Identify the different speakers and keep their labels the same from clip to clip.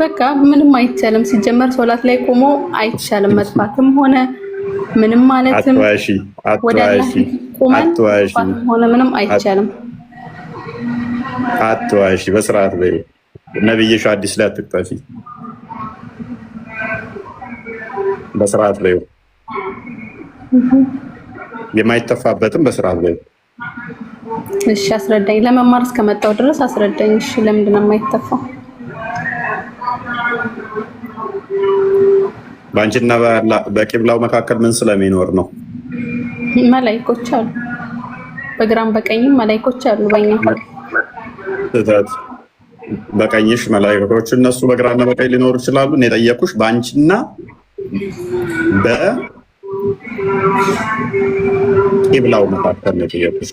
Speaker 1: በቃ ምንም አይቻልም። ሲጀመር ሶላት ላይ ቆሞ አይቻልም መጥፋትም ሆነ ምንም ማለትም ወደ አላህ ቆመን ሆነ ምንም አይቻልም።
Speaker 2: አትዋሺ በስርዓት በይ። ነብይሽ አዲስ ላይ አትጥፊ። በስርዓት በይ። የማይተፋበትም በስርዓት በይ።
Speaker 1: እሺ አስረዳኝ። ለመማር እስከመጣው ድረስ አስረዳኝ። እሺ ለምንድን ነው የማይተፋው?
Speaker 2: ባንቺና በቂብላው መካከል ምን ስለሚኖር ነው?
Speaker 1: መላእክቶች አሉ። በግራም በቀኝም መላእክቶች አሉ። በእኛ
Speaker 2: ስህተት። በቀኝሽ መላእክቶች እነሱ በግራና በቀኝ ሊኖሩ ይችላሉ። እኔ ጠየኩሽ ባንቺና በቂብላው መካከል ነው የጠየኩሽ።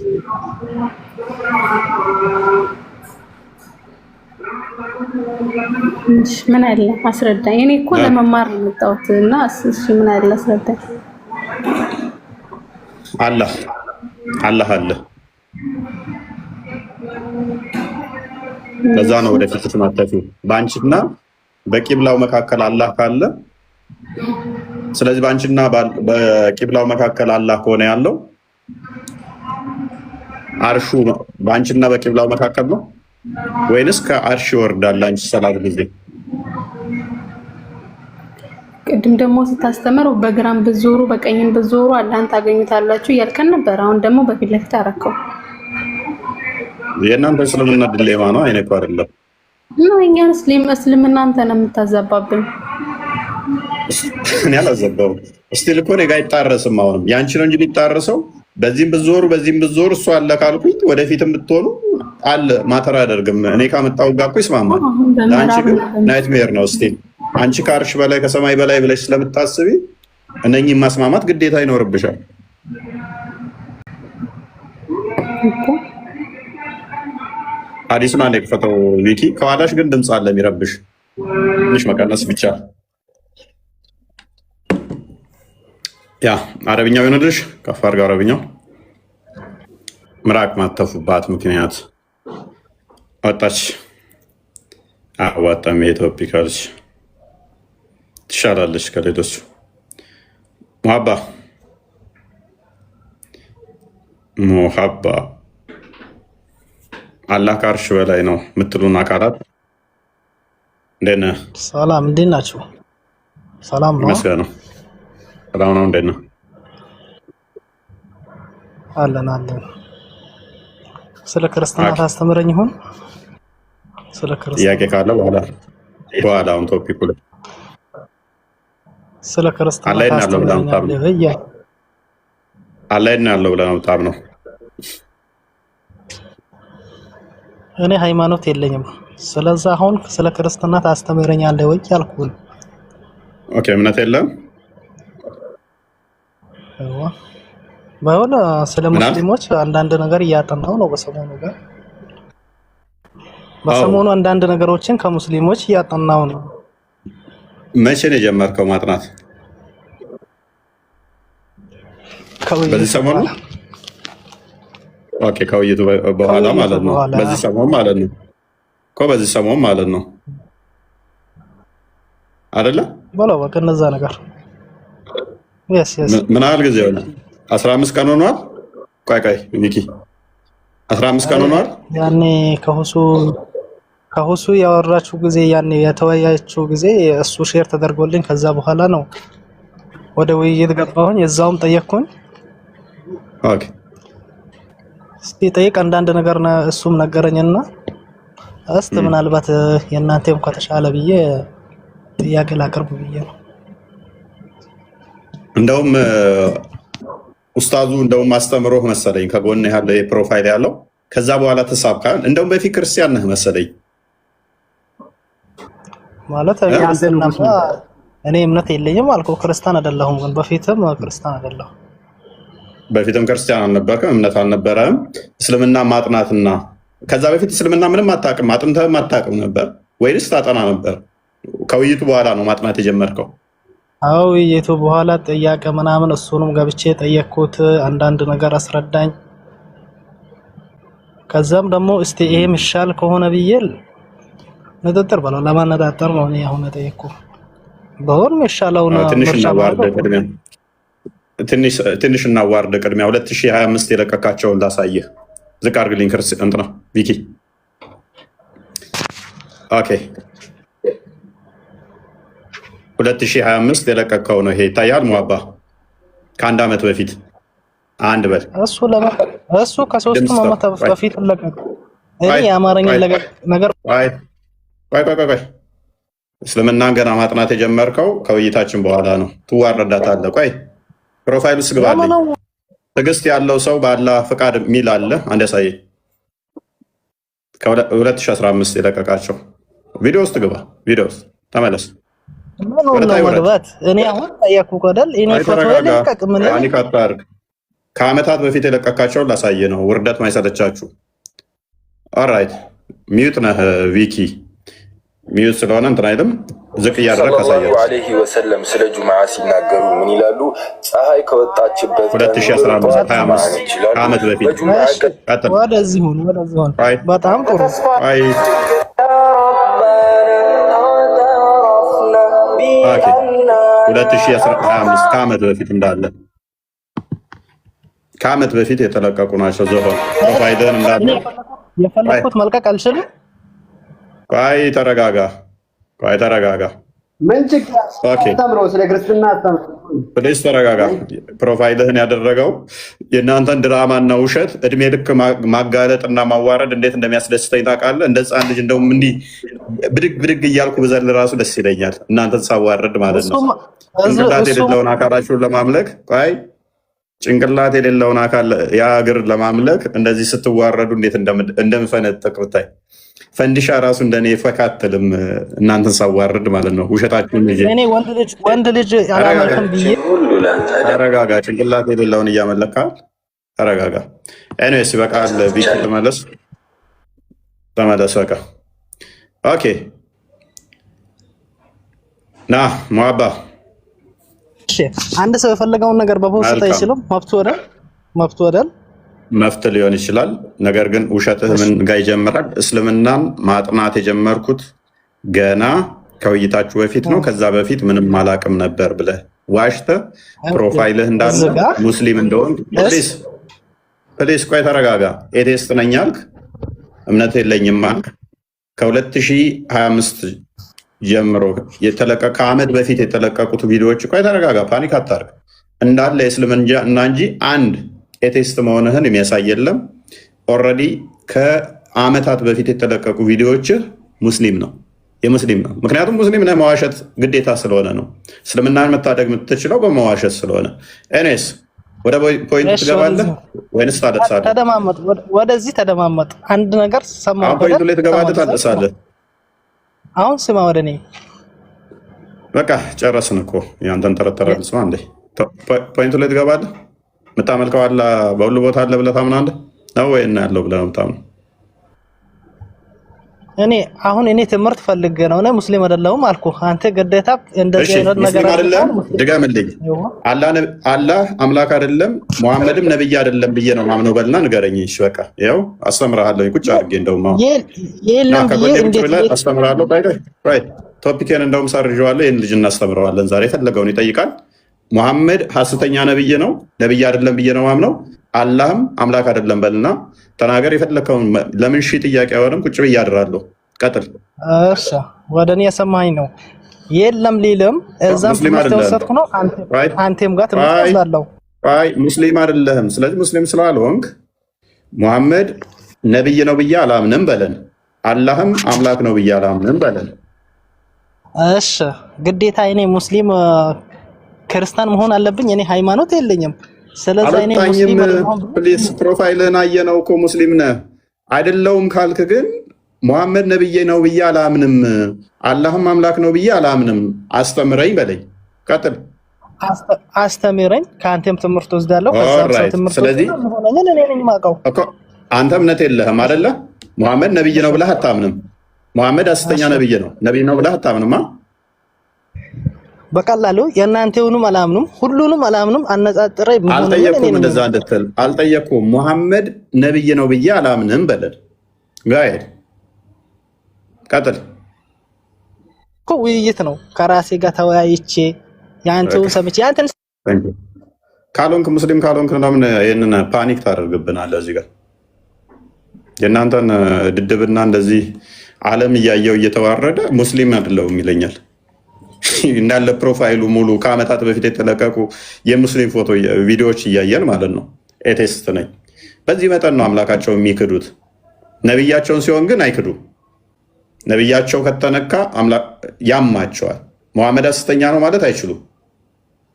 Speaker 1: ምን አለ አስረዳኝ። እኔ እኮ ለመማር ነው የመጣሁት እና እሺ ምን አለ አስረዳኝ።
Speaker 2: አላህ አለ። ለዛ ነው ወደፊት ትማተፊው በአንቺና በቂብላው መካከል አላህ ካለ። ስለዚህ በአንቺና በቂብላው መካከል አላህ ከሆነ ያለው አርሹ በአንቺና በቂብላው መካከል ነው ወይንስ ከአርሽ ይወርዳል? አንቺ ሰላት ጊዜ
Speaker 1: ቅድም ደግሞ ስታስተምር በግራም ብዞሩ በቀኝም ብዞሩ አላህን ታገኙታላችሁ እያልከን ነበር። አሁን ደግሞ በፊት ለፊት አደረከው።
Speaker 2: የእናንተ እስልምና ድሌማ ነው አይነቱ አይደለም
Speaker 1: ነው። እኛን እስልምና አንተ ነው የምታዘባብን።
Speaker 2: እኔ አላዘባውም። እስቲል እኮ እኔ ጋር አይጣረስም። አሁንም ያንቺ ነው እንጂ ሊጣረሰው በዚህም ብዞሩ እሱ አለ ካልኩኝ ወደፊትም ብትሆኑ አለ ማተር አያደርግም። እኔ ካመጣው ጋር እኮ ይስማማል። አንቺ ግን ናይትሜር ነው። እስቲል አንቺ ከአርሽ በላይ ከሰማይ በላይ ብለሽ ስለምታስቢ እነኚህን ማስማማት ግዴታ ይኖርብሻል። ሐዲሱን አንዴ ክፈተው ቪኪ። ከኋላሽ ግን ድምፅ አለ የሚረብሽ። ትንሽ መቀነስ ብቻ። ያ አረብኛው ይሆንልሽ። ከፍ አድርገው አረብኛው። ምራቅ ማተፉባት ምክንያት ወጣች። አዋጣም የኢትዮፒካልሽ ትሻላለች ከሌሎች። ሙሀባ አላህ ከአርሽ በላይ ነው የምትሉን አካላት እንዴት ነህ?
Speaker 3: ሰላም፣ እንዴት ናችሁ? ሰላም ነው።
Speaker 2: ይመስገን ነው። ሰላም ነው። እንዴት ነህ?
Speaker 3: አለን። ስለ ክርስትና ታስተምረኝ ይሆን? ስለ ክርስትና
Speaker 2: ጥያቄ ካለ በኋላ አሁን ቶፒኩ ላይ
Speaker 3: ስለ ክርስትና
Speaker 2: አላህ ያለው ብለህ መጣብ ነው።
Speaker 3: እኔ ሃይማኖት የለኝም። ስለዚህ አሁን ስለ ክርስትና ታስተምረኛለህ ወይ ያልኩህ።
Speaker 2: ኦኬ፣ እምነት የለም።
Speaker 3: ባይሆን ስለ ሙስሊሞች አንዳንድ ነገር እያጠናው ነው በሰሞኑ አንዳንድ ነገሮችን ከሙስሊሞች እያጠናው ነው።
Speaker 2: መቼ ነው የጀመርከው ማጥናት? በዚህ ሰሞኑ? ኦኬ፣ ከውይይቱ በኋላ ማለት ነው። በዚህ ሰሞን ማለት ነው እኮ በዚህ ሰሞን ማለት ነው አይደለ?
Speaker 3: በለው በቃ እነዛ ነገር
Speaker 2: ምን ያህል ጊዜ ሆነ? 15 ቀን ሆኗል። ቆይ ቪኪ 15 ቀን ሆኗል።
Speaker 3: ያኔ ከሁሱ ያወራችሁ ጊዜ ያኔ የተወያያችሁ ጊዜ እሱ ሼር ተደርጎልኝ ከዛ በኋላ ነው ወደ ውይይት ገባሁኝ። እዛውም ጠየቅኩኝ።
Speaker 2: ኦኬ፣
Speaker 3: ሲጠይቅ አንዳንድ ነገር እሱም ነገረኝና እስቲ ምናልባት የእናንተም ከተሻለ ብዬ ጥያቄ ላቀርብ ብዬ ነው።
Speaker 2: እንደውም ኡስታዙ አስተምሮህ መሰለኝ ከጎን ያለው የፕሮፋይል ያለው ከዛ በኋላ ተሳብካል። እንደውም በፊት ክርስቲያን ነህ መሰለኝ
Speaker 3: ማለት እኔ እምነት የለኝም አልኩ። ክርስቲያን አይደለሁም፣ ግን በፊትም ክርስቲያን አይደለሁም።
Speaker 2: በፊትም ክርስቲያን አልነበርክም፣ እምነት አልነበረም። እስልምና ማጥናትና ከዛ በፊት እስልምና ምንም አታውቅም፣ አጥንተህም አታውቅም ነበር ወይስ ታጠና ነበር? ከውይይቱ በኋላ ነው ማጥናት የጀመርከው?
Speaker 3: አዎ፣ ውይይቱ በኋላ ጥያቄ ምናምን እሱንም ገብቼ ጠየቅኩት። አንዳንድ ነገር አስረዳኝ። ከዛም ደግሞ እስቲ ይሄ ምሻል ከሆነ ብዬ ንጥጥር በለው ለማነጣጠር ነው። እኔ አሁን ጠየቅኩ በሆን የሚሻለው ነው።
Speaker 2: ትንሽ እናዋርድ ቅድሚያ 2025 የለቀቃቸውን ላሳየህ። ዝቅ አድርግልኝ ክርስቲያን እንትና ቪኪ። ኦኬ 2025 የለቀቀው ነው ይሄ ይታያል። ሙአባ ከአንድ ዓመት በፊት አንድ በል
Speaker 3: እሱ ከ3 ዓመት በፊት ለቀቀ። እኔ የአማርኛ ነገር
Speaker 2: ቆይ እስልምናን ገና ማጥናት የጀመርከው ከውይይታችን በኋላ ነው። ትዋረዳታለህ። ቆይ ፕሮፋይል ውስጥ ግባልኝ። ትዕግስት ያለው ሰው በአላህ ፍቃድ የሚል አለ። አንድ ያሳየኝ። ከ2015 የለቀቃቸው ቪዲዮ ውስጥ ግባ። ቪዲዮ ውስጥ ተመለስ።
Speaker 3: እኔ አሁን ጠየኩ ቆደል እኔ ፎቶ ለቀቅ ምን
Speaker 2: አታርግ። ከአመታት በፊት የለቀቃቸውን ላሳየ ነው። ውርደት ማይሰለቻችሁ። ኦልራይት ሚዩት ነህ ቪኪ። ሚዩት ስለሆነ እንትን አይልም። ዝቅ እያደረግ ካሳያችሁ
Speaker 4: ዐለይሂ ወሰለም ስለ ጁምዓ ሲናገሩ ምን ይላሉ? ፀሐይ ከወጣችበት
Speaker 2: 2015 ከአመት በፊት
Speaker 3: ወደዚህ ሁን። በጣም ጥሩ
Speaker 2: 2025 ከአመት በፊት እንዳለ ከአመት በፊት የተለቀቁ ናቸው። ዞሆን ፕሮፋይልን እንዳለ
Speaker 3: የፈለኩት መልቀቅ አልችልም።
Speaker 2: ቆይ ተረጋጋ።
Speaker 5: ምን ችግር አስተምሮ ስለ ክርስትና አስተምሮ
Speaker 2: ፕሊስ ተረጋጋ። ፕሮፋይልህን ያደረገው የእናንተን ድራማና ውሸት እድሜ ልክ ማጋለጥና ማዋረድ እንዴት እንደሚያስደስተኝ ታውቃለህ? እንደ ህፃን ልጅ እንደውም እንዲህ ብድግ እያልኩ ብዘል ራሱ ደስ ይለኛል። እናንተን ሳዋረድ ማለት ነው። ጭንቅላት የሌለውን አካላችሁን ለማምለክ ጭንቅላት የሌለውን አካል የእግር ለማምለክ እንደዚህ ስትዋረዱ እንዴት እንደምፈነጥቅ ብታይ። ፈንዲሻ ራሱ እንደኔ ፈካትልም እናንተን ሳዋርድ ማለት ነው። ውሸታችሁን
Speaker 3: እኔ ወንድ ልጅ አላመልክም ብዬ
Speaker 2: ተረጋጋ። ጭንቅላት የሌለውን እያመለካል። ተረጋጋ። ኤኒዌይስ በቃል ቢክ ተመለስ። በቃ ኦኬ። ና ሙአባ
Speaker 3: አንድ ሰው የፈለገውን ነገር በፖስት አይችልም። መብቱ ወደል
Speaker 2: መፍት ሊሆን ይችላል። ነገር ግን ውሸትህ ምን ጋር ይጀምራል? እስልምናን ማጥናት የጀመርኩት ገና ከውይይታችሁ በፊት ነው። ከዛ በፊት ምንም አላቅም ነበር ብለህ ዋሽተህ ፕሮፋይልህ እንዳለ ሙስሊም እንደሆን ፕሊስ ቆይ ተረጋጋ። ኤቴስት ነኝ አልክ፣ እምነት የለኝም አልክ። ከ2025 ጀምሮ ከአመት በፊት የተለቀቁት ቪዲዮዎች ቆይ ተረጋጋ፣ ፓኒክ አታርግ። እንዳለ የእስልምና እንጂ አንድ ኤቴስት መሆንህን የሚያሳይ የለም። ኦልሬዲ ከአመታት በፊት የተለቀቁ ቪዲዮዎች የሙስሊም ነው። ምክንያቱም ሙስሊም ነህ፣ መዋሸት ግዴታ ስለሆነ ነው። እስልምናን መታደግ የምትችለው በመዋሸት ስለሆነ። ኤኒዌይስ ወደ ፖይንት ትገባለህ ወይንስ ታደሳለህ?
Speaker 3: ተደማመጥ፣ ወደዚህ ተደማመጥ። አንድ ነገር ሰማሁ።
Speaker 2: ፖይንቱ ላይ ትገባለህ ታደሳለህ?
Speaker 3: አሁን ስማ፣ ወደ እኔ
Speaker 2: በቃ ጨረስን እኮ ያንተን ተረተራል። ስማ እንዴ ፖይንቱ ላይ ትገባለህ። የምታመልከው አለ በሁሉ ቦታ አለ ብለህ ታምናለህ ነው ወይ? እና ያለው ብለህ ነው የምታምነው?
Speaker 3: እኔ ትምህርት ፈልጌ ነው። እኔ ሙስሊም አይደለሁም አልኩህ። አንተ ግዴታ እንደዚህ አይነት ነገር
Speaker 2: አይደለም። ድገምልኝ። አላህ አምላክ አይደለም ሙሐመድም ነብይ አይደለም ብዬ ነው ማምነው በልና ንገረኝ። እሺ በቃ ያው አስተምርሃለሁ። ቁጭ አድርጌ እንደውም አስተምርሃለሁ። ባይ ቶፒኬን እንደውም ሰርዤዋለሁ። ይህን ልጅ እናስተምረዋለን ዛሬ። የፈለገውን ይጠይቃል። ሙሐመድ ሐሰተኛ ነብይ ነው፣ ነብይ አይደለም ብዬ ነው ማምነው። አላህም አምላክ አይደለም በልና ተናገር የፈለከውን። ለምን ሺ ጥያቄ አይሆንም። ቁጭ ብዬ አድራለሁ። ቀጥል።
Speaker 3: እሺ ወደ እኔ የሰማኸኝ ነው። የለም ሊልም እዛም ተወሰድኩ ነው። አንተም ጋር ትመስላለህ።
Speaker 2: አይ ሙስሊም አይደለህም። ስለዚህ ሙስሊም ስላልሆንክ ሙሐመድ ነብይ ነው ብዬ አላምንም በለን። አላህም አምላክ ነው ብዬ አላምንም በለን።
Speaker 3: እሺ ግዴታ እኔ ሙስሊም ክርስቲያን መሆን አለብኝ? እኔ ሃይማኖት የለኝም። ስለዚህ እኔ ሙስሊም
Speaker 2: ፕሊስ ፕሮፋይልን አየነው እኮ ሙስሊም ነህ አይደለውም ካልክ ግን ሙሐመድ ነብይ ነው ብዬ አላምንም፣ አላህም አምላክ ነው ብዬ አላምንም፣ አስተምረኝ በለኝ። ቀጥል።
Speaker 3: አስተምረኝ። ከአንተም ትምህርት ወስዳለሁ። ከዛም ሰው ትምህርት ወስዳለሁ። እኔ ነኝ የማውቀው እኮ።
Speaker 2: አንተ እምነት የለህም አይደለ? ሙሐመድ ነብይ ነው ብለህ አታምንም። ሙሐመድ ሐሰተኛ ነብይ ነው ብለህ አታምንም።
Speaker 3: በቀላሉ የእናንተውንም አላምኑም፣ ሁሉንም አላምኑም። አነጻጥረ
Speaker 2: አልጠየኩም፣ እንደዛ እንድትል አልጠየኩም። ሙሐመድ ነብይ ነው ብዬ አላምንም በለል። ጋር ቀጥል።
Speaker 3: እኮ ውይይት ነው። ከራሴ ጋር ተወያይቼ ያንተውን ሰምቼ ያንተን
Speaker 2: ካልሆንክ ሙስሊም ካልሆንክ ለምን ይሄንን ፓኒክ ታደርግብናለህ? እዚህ ጋር የእናንተን ድድብና እንደዚህ ዓለም እያየው እየተዋረደ ሙስሊም አይደለሁም ይለኛል። እንዳለ ፕሮፋይሉ ሙሉ ከዓመታት በፊት የተለቀቁ የሙስሊም ፎቶ ቪዲዮዎች እያየን ማለት ነው። ኤቴስት ነኝ። በዚህ መጠን ነው አምላካቸው የሚክዱት። ነቢያቸውን ሲሆን ግን አይክዱ። ነቢያቸው ከተነካ ያማቸዋል። መሐመድ ሐሰተኛ ነው ማለት አይችሉም።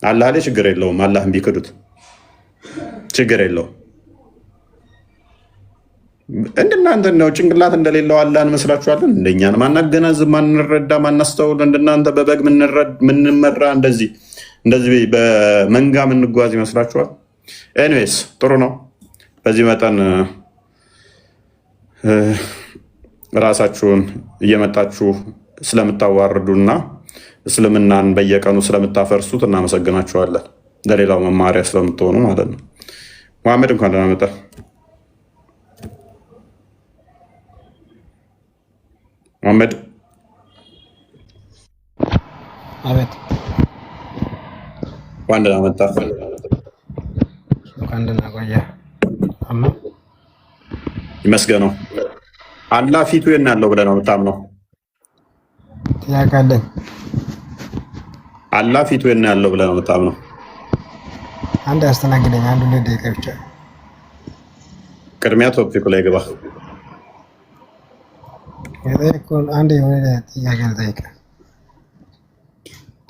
Speaker 2: አላህ ላይ ችግር የለውም። አላህን ቢክዱት ችግር የለውም። እንደናንተ ነው ጭንቅላት እንደሌለው አላህ እንመስላችኋለን? እንደኛን ማናገናዝብ፣ ማንረዳ፣ ማናስተውል እንደናንተ በበግ ምንመራ እንደዚህ በመንጋ ምንጓዝ ይመስላችኋል? ኤኒዌይስ ጥሩ ነው። በዚህ መጠን ራሳችሁን እየመጣችሁ ስለምታዋርዱና እስልምናን በየቀኑ ስለምታፈርሱት እናመሰግናችኋለን። ለሌላው መማሪያ ስለምትሆኑ ማለት ነው። መሐመድ እንኳን ደህና መጣህ። መሐመድ
Speaker 6: አቤት።
Speaker 2: እንኳን ደህና መጣህ።
Speaker 6: እንኳን ደህና ቆየህ።
Speaker 2: ይመስገነው። አላህ ፊቱ የት ነው ያለው ብለህ ነው የምታምነው?
Speaker 6: ጥያቄ አለኝ።
Speaker 2: አላህ ፊቱ የት ነው ያለው ብለህ ነው የምታምነው?
Speaker 6: አንድ አስተናግደኝ፣ አንድ 2 ደቂቃ ብቻ።
Speaker 2: ቅድሚያ ቶፒኩ ላይ ግባ።
Speaker 6: የጠየቅኩህን አንድ የሆነ ጥያቄ ልጠይቅህ።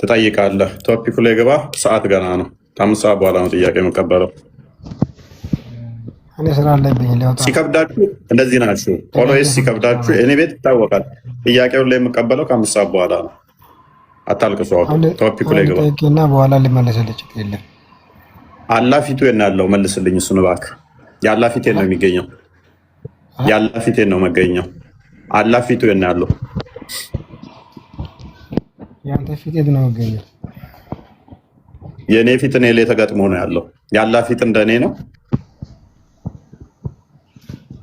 Speaker 2: ትጠይቃለህ። ቶፒኩ ላይ ግባ። ሰዓት ገና ነው። ከ5 ሰዓት በኋላ ነው ጥያቄ የምቀበለው።
Speaker 6: እኔ ስራ አለብኝ።
Speaker 2: ሲከብዳችሁ እንደዚህ ናችሁ። ኦልዌይስ ሲከብዳችሁ እኔ ቤት ይታወቃል። ጥያቄውን ላይ የምቀበለው ከ5 ሰዓት በኋላ ነው። አታልቅሱ። ቶፒኩ ላይ ግባ
Speaker 6: እና በኋላ ሊመለስልህ የለም።
Speaker 2: አላህ ፊቱ የት ነው ያለው? መልስልኝ እሱን እባክህ። የአላህ ፊት የት ነው የሚገኘው? የአላህ ፊት የት ነው መገኘው? አላህ ፊቱ የት ነው ያለው?
Speaker 6: የአንተ ፊት የት ነው መገኘው?
Speaker 2: የእኔ ፊት እኔ ላይ ተገጥሞ ነው ያለው። የአላህ ፊት እንደኔ ነው?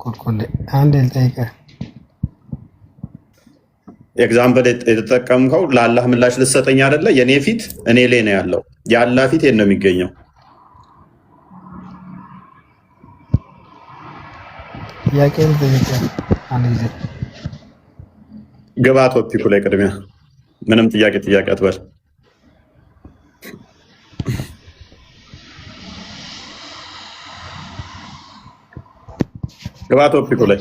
Speaker 6: ቁልቁል አንድ ልጠይቅህ።
Speaker 2: ኤግዛምፕል የተጠቀምከው ለአላህ ምላሽ ልትሰጠኝ አይደለ? የእኔ ፊት እኔ ላይ ነው ያለው። የአላህ ፊት የት ነው የሚገኘው?
Speaker 6: ጥያቄ ልጠይቅህ አንድ ጊዜ።
Speaker 2: ግባ ቶፒኩ ላይ ቅድሚያ። ምንም ጥያቄ አትበል። ግባ ቶፒኩ ላይ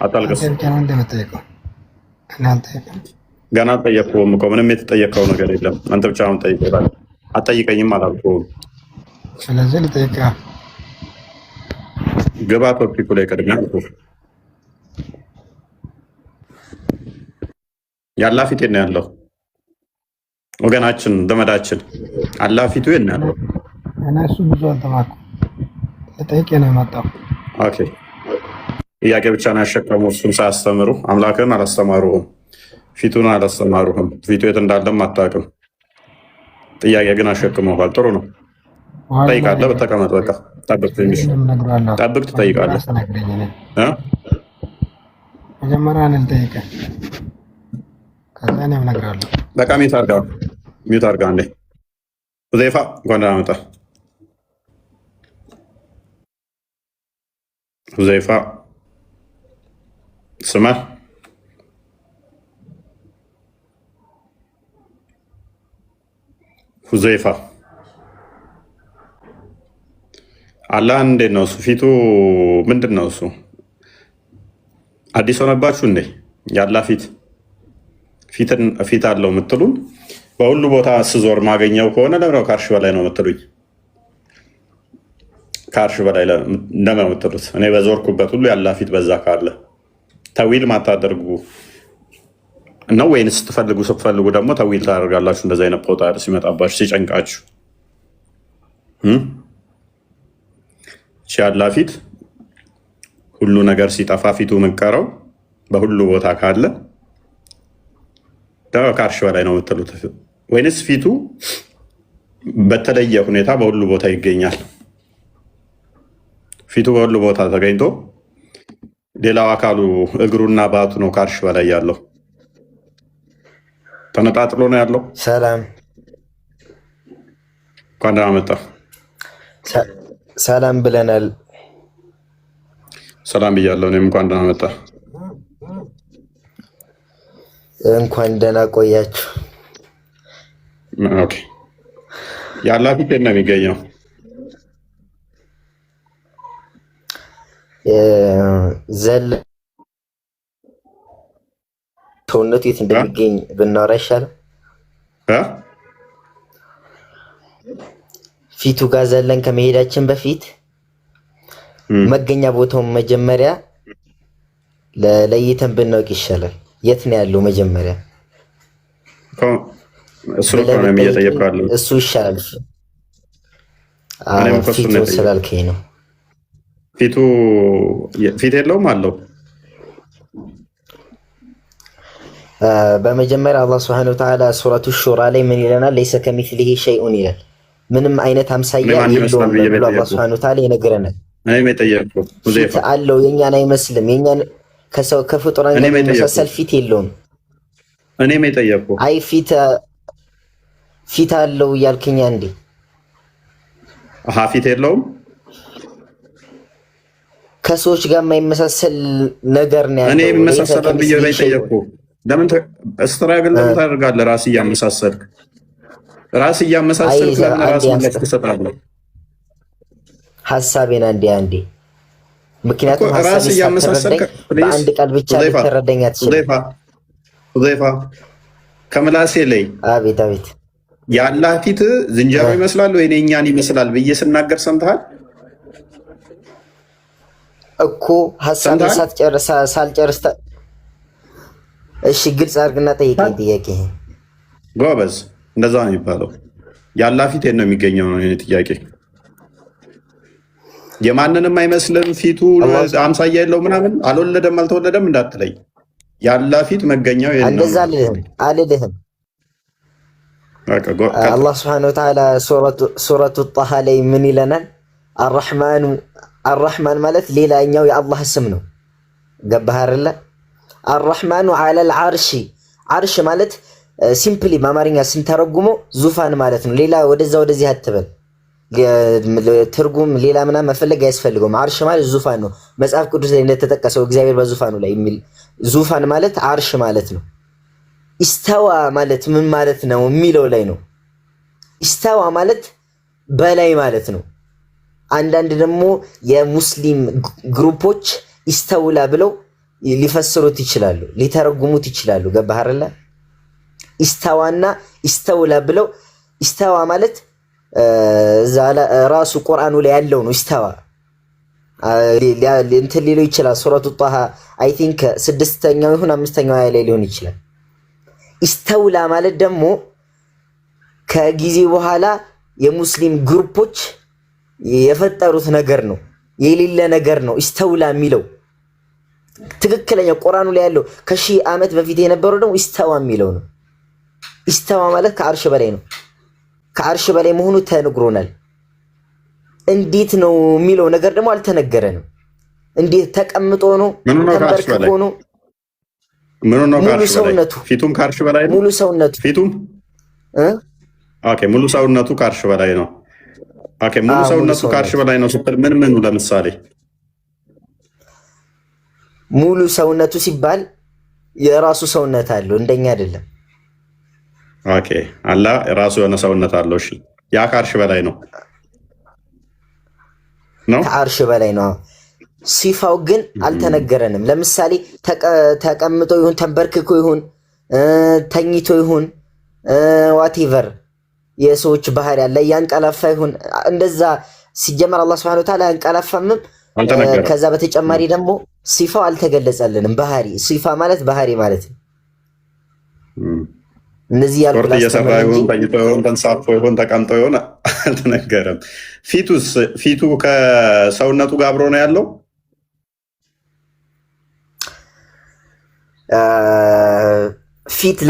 Speaker 2: አታልቅስ። ገና አልጠየቅኩህም እኮ ምንም የተጠየቀው ነገር የለም። አንተ ብቻ አሁን ጠይቀህ አትጠይቀኝም አላልኩህም።
Speaker 6: ስለዚህ ልጠይቅህ።
Speaker 2: ግባ ቶፒኩ ላይ ቅድሚያ። የአላህ ፊት የት ነው ያለው? ወገናችን ዘመዳችን አላህ ፊቱ የት ነው ያለው?
Speaker 6: እና እሱ ብዙ አልተማርኩም። ልጠይቅህ ነው የመጣው።
Speaker 2: ኦኬ ጥያቄ ብቻ ነው ያሸከሙ። እሱን ሳያስተምሩ አምላክን አላስተማሩህም፣ ፊቱን አላስተማሩህም። ፊቱ የት እንዳለም አታውቅም። ጥያቄ ግን አሸክመዋል። ጥሩ ነው። ጠይቃለህ። በተቀመጥ በቃ ጠብቅ፣ ትንሽ ጠብቅ፣ ትጠይቃለህ።
Speaker 6: መጀመሪያ ልጠይቅህ፣ ከዛ እኔም እነግርሃለሁ።
Speaker 2: በቃ ሚዩት አድርጋ እንዴ። ሁዘይፋ እንኳን ደህና መጣህ። ሁዘይፋ ስማ፣ ሁዘይፋ አላህ እንዴት ነው እሱ? ፊቱ ምንድን ነው እሱ? አዲስ ሆነባችሁ እንዴ? የአላህ ፊት አለው የምትሉን? በሁሉ ቦታ ስዞር ማገኘው ከሆነ ለምነው ከአርሽ በላይ ነው የምትሉኝ? ከአርሽ በላይ እንደምን ነው የምትሉት? እኔ በዞርኩበት ሁሉ የአላህ ፊት በዛ ካለ ተዊል ማታደርጉ ነው ወይንስ ስትፈልጉ ደግሞ ተዊል ታደርጋላችሁ? እንደዚህ አይነት ፖጣ ሲመጣባችሁ ሲጨንቃችሁ የአላህ ፊት ሁሉ ነገር ሲጠፋ ፊቱ የምንቀረው በሁሉ ቦታ ካለ ከአርሽ በላይ ነው የምትሉት? ወይንስ ፊቱ በተለየ ሁኔታ በሁሉ ቦታ ይገኛል? ፊቱ በሁሉ ቦታ ተገኝቶ ሌላው አካሉ እግሩና ባቱ ነው ከአርሽ በላይ ያለው። ተነጣጥሎ ነው ያለው።
Speaker 7: ሰላም
Speaker 2: እንኳን ደህና መጣ።
Speaker 7: ሰላም ብለናል።
Speaker 2: ሰላም ብያለሁ። እኔም እንኳን ደህና መጣ።
Speaker 7: እንኳን ደህና ቆያችሁ።
Speaker 2: ኦኬ። የአላህ ፊት ነው የሚገኘው።
Speaker 7: ሰውነቱ የት እንደሚገኝ ብናወራ ይሻላል። ፊቱ ጋር ዘለን ከመሄዳችን በፊት መገኛ ቦታውን መጀመሪያ ለይተን ብናውቅ ይሻላል። የት ነው ያለው መጀመሪያ? እሱ ይሻላል። ፊቱን ስላልከኝ ነው።
Speaker 2: ፊት የለውም አለው።
Speaker 7: በመጀመሪያ አላህ Subhanahu Wa Ta'ala ሱረቱ ሹራ ላይ ምን ይለናል? ለይሰ ከሚስሊሂ ሸይኡን ይላል። ምንም አይነት አምሳያ የለውም ብሎ አላህ Subhanahu Wa Ta'ala ይነግረናል። ፊት አለው፣ የኛን አይመስልም። የኛን ከፍጡራን ጋር የሚመሳሰል ፊት የለውም።
Speaker 2: እኔም የጠየቅኩህ
Speaker 7: አይ ፊት አለው እያልከኝ እንዴ?
Speaker 2: ፊት የለውም።
Speaker 7: ከሰዎች ጋር የማይመሳሰል ነገር ነው ያለው።
Speaker 2: እኔ የምመሳሰለው ብዬ ላይ ጠየቅኩህ። ለምን ስትራግል ለምን ታደርጋለህ? ራስህ እያመሳሰልክ ለምን ራስህ ላይ ትሰጣለህ?
Speaker 7: ሐሳቤን አንዴ ምክንያቱም ራስህ እያመሳሰልክ በአንድ ቃል ብቻ ልትረዳኝ አትችልም።
Speaker 2: ሁዘይፋ ከምላሴ ላይ
Speaker 7: አቤት
Speaker 2: የአላህ ፊት ዝንጀሮ ይመስላል ወይ እኛን ይመስላል ብዬ ስናገር ሰምተሃል
Speaker 7: እኮ? ሐሳቤን ሳልጨርስ እሺ፣ ግልጽ አድርግና ጠይቀኝ ጥያቄ።
Speaker 2: ጎበዝ፣ እንደዛ ነው የሚባለው። የአላህ ፊት ነው የሚገኘው ነው የኔ ጥያቄ። የማንንም አይመስልም ፊቱ፣ አምሳያ የለው ምናምን፣ አልወለደም አልተወለደም እንዳትለኝ። የአላህ ፊት መገኛው የለም።
Speaker 7: እንደዛ አልልህም። አላህ Subhanahu Wa Ta'ala ሱረቱ ጣሃ ላይ ምን ይለናል? አርረሕማን ማለት ሌላኛው የአላህ ስም ነው። ገባህ አይደለ? አርረሕማኑ ዐለል ዓርሽ ማለት ሲምፕሊ በአማርኛ ስንተረጉመው ዙፋን ማለት ነው። ሌላ ወደዚህ አትበል። ትርጉም ሌላ ምናምን መፈለግ አያስፈልገውም። ዓርሽ ማለት ዙፋን ነው። መጽሐፍ ቅዱስ ላይ እንደተጠቀሰው እግዚአብሔር በዙፋኑ ላይ የሚል ዙፋን ማለት ዓርሽ ማለት ነው። ኢስተዋ ማለት ምን ማለት ነው የሚለው ላይ ነው። ኢስተዋ ማለት በላይ ማለት ነው። አንዳንድ ደግሞ የሙስሊም ግሩፖች ኢስተውላ ብለው ሊፈስሩት ይችላሉ፣ ሊተረጉሙት ይችላሉ። ገባህ አይደለ? ኢስተዋና ኢስተውላ ብለው ኢስተዋ ማለት ራሱ ቁርአኑ ላይ ያለው ነው። ኢስተዋ እንትን ሊለው ይችላል። ሱረቱ ጣሃ አይ ቲንክ 6ኛው ይሁን 5ኛው አያ ላይ ሊሆን ይችላል። ኢስተውላ ማለት ደግሞ ከጊዜ በኋላ የሙስሊም ግሩፖች የፈጠሩት ነገር ነው፣ የሌለ ነገር ነው። ኢስተውላ የሚለው ትክክለኛ ቁርአኑ ላይ ያለው ከሺህ ዓመት በፊት የነበረው ደግሞ ኢስተዋ የሚለው ነው። ኢስተዋ ማለት ከዓርሽ በላይ ነው። ከዓርሽ በላይ መሆኑ ተነግሮናል። እንዴት ነው የሚለው ነገር ደግሞ አልተነገረንም። እንዴት ተቀምጦ ነው? ተንበርክኮ ነው? ሙሉ ሰውነቱ
Speaker 2: ፊቱም ከዓርሽ በላይ ነው።
Speaker 7: ሙሉ ሰውነቱ
Speaker 2: ሙሉ ሰውነቱ ከዓርሽ በላይ ነው። ሙሉ ሰውነቱ ከዓርሽ በላይ ነው ስትል ምኑ? ለምሳሌ
Speaker 7: ሙሉ ሰውነቱ ሲባል የራሱ ሰውነት አለው፣ እንደኛ አይደለም።
Speaker 2: አላህ የራሱ የሆነ ሰውነት አለው። እሺ፣ ያ ከዓርሽ በላይ ነው።
Speaker 7: ከዓርሽ በላይ ነው። ሲፋው ግን አልተነገረንም። ለምሳሌ ተቀምጦ ይሁን ተንበርክኮ ይሁን ተኝቶ ይሁን ዋቴቨር የሰዎች ባህሪ ያለ ያንቀላፋ ይሁን እንደዛ ሲጀመር አላህ Subhanahu Wa Ta'ala ያንቀላፋምም። ከዛ በተጨማሪ ደግሞ ሲፋው አልተገለጸልንም። ባህሪ ሲፋ ማለት ባህሪ ማለት ነው። እነዚህ ያልኩት
Speaker 2: እየሰራ ይሁን ተኝቶ ይሁን ተንሳፎ ይሁን ተቀምጦ ይሁን አልተነገረም። ፊቱ ከሰውነቱ ጋር አብሮ ነው ያለው። ፊት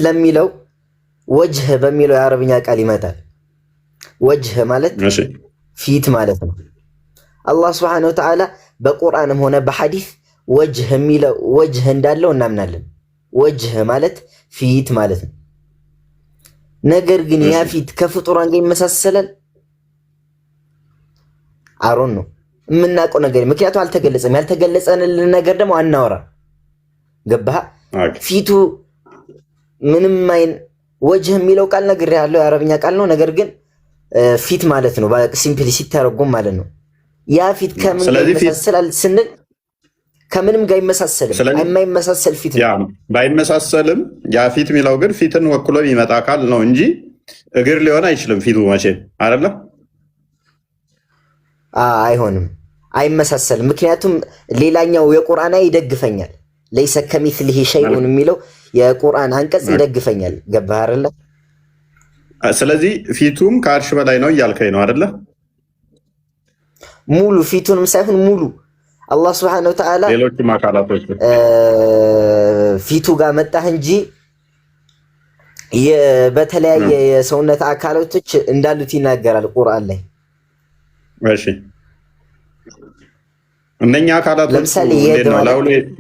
Speaker 2: ለሚለው ወጅህ በሚለው የአረብኛ ቃል ይመጣል። ወጅህ ማለት ፊት ማለት ነው። አላህ Subhanahu Wa Ta'ala በቁርአንም ሆነ በሐዲስ ወጅህ እንዳለው እናምናለን። ወጅህ ማለት
Speaker 7: ፊት ማለት ነው። ነገር ግን ያ ፊት ከፍጡራን ጋር ይመሳሰላል አሮን ነው የምናውቀው ነገር ምክንያቱም አልተገለጸም። ያልተገለጸልን ነገር ደግሞ አናወራ ገባህ? ፊቱ ምንም አይን ወጅህ የሚለው ቃል ነገር ያለው የአረብኛ ቃል ነው። ነገር ግን ፊት ማለት ነው ሲምፕሊ ሲተረጎም ማለት ነው። ያ ፊት ከምን ጋር ይመሳሰላል ስንል ከምንም ጋር ይመሳሰል የማይመሳሰል ፊት ነው።
Speaker 2: ባይመሳሰልም ያ ፊት የሚለው ግን ፊትን ወክሎ የሚመጣ አካል ነው እንጂ እግር ሊሆን አይችልም። ፊቱ መቼም አይደለ?
Speaker 7: አይሆንም፣ አይመሳሰልም። ምክንያቱም ሌላኛው የቁርአን ይደግፈኛል። ለይሰ ከሚስሊሂ ሸይኡን የሚለው የቁርአን አንቀጽ ይደግፈኛል። ገባህ አይደለ?
Speaker 2: ስለዚህ ፊቱም ከአርሽ በላይ ነው እያልከኝ ነው አይደለ?
Speaker 7: ሙሉ ፊቱንም ሳይሆን ሙሉ አላህ Subhanahu Wa Ta'ala
Speaker 2: ሌሎችም አካላቶች
Speaker 7: ፊቱ ጋር መጣህ እንጂ በተለያየ የሰውነት አካላቶች እንዳሉት ይናገራል ቁርአን ላይ።
Speaker 2: እሺ እነኛ አካላቶች
Speaker 7: ለምሳሌ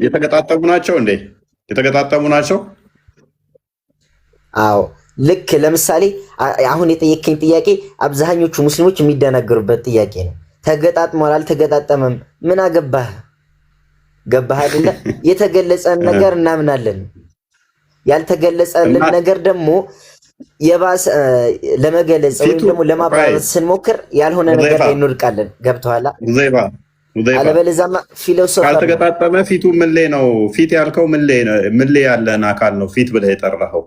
Speaker 2: የተገጣጠሙ ናቸው እንዴ? የተገጣጠሙ ናቸው?
Speaker 7: አዎ ልክ ለምሳሌ አሁን የጠየከኝ ጥያቄ አብዛኞቹ ሙስሊሞች የሚደናገሩበት ጥያቄ ነው። ተገጣጥሟል አልተገጣጠመም ምን አገባህ? ገባህ አይደለ? የተገለጸን ነገር እናምናለን። ያልተገለጸልን ነገር ደግሞ የባሰ ለመገለጽ ወይም ደግሞ ለማብራራት ስንሞክር ያልሆነ ነገር ላይ እንወድቃለን። ገብቶሃል? አለበለዚያማ ፊሎሶፊ
Speaker 2: ካልተገጣጠመ ፊቱ ምን ላይ ነው? ፊት ያልከው ምን ላይ ያለን አካል ነው ፊት ብለህ የጠራኸው?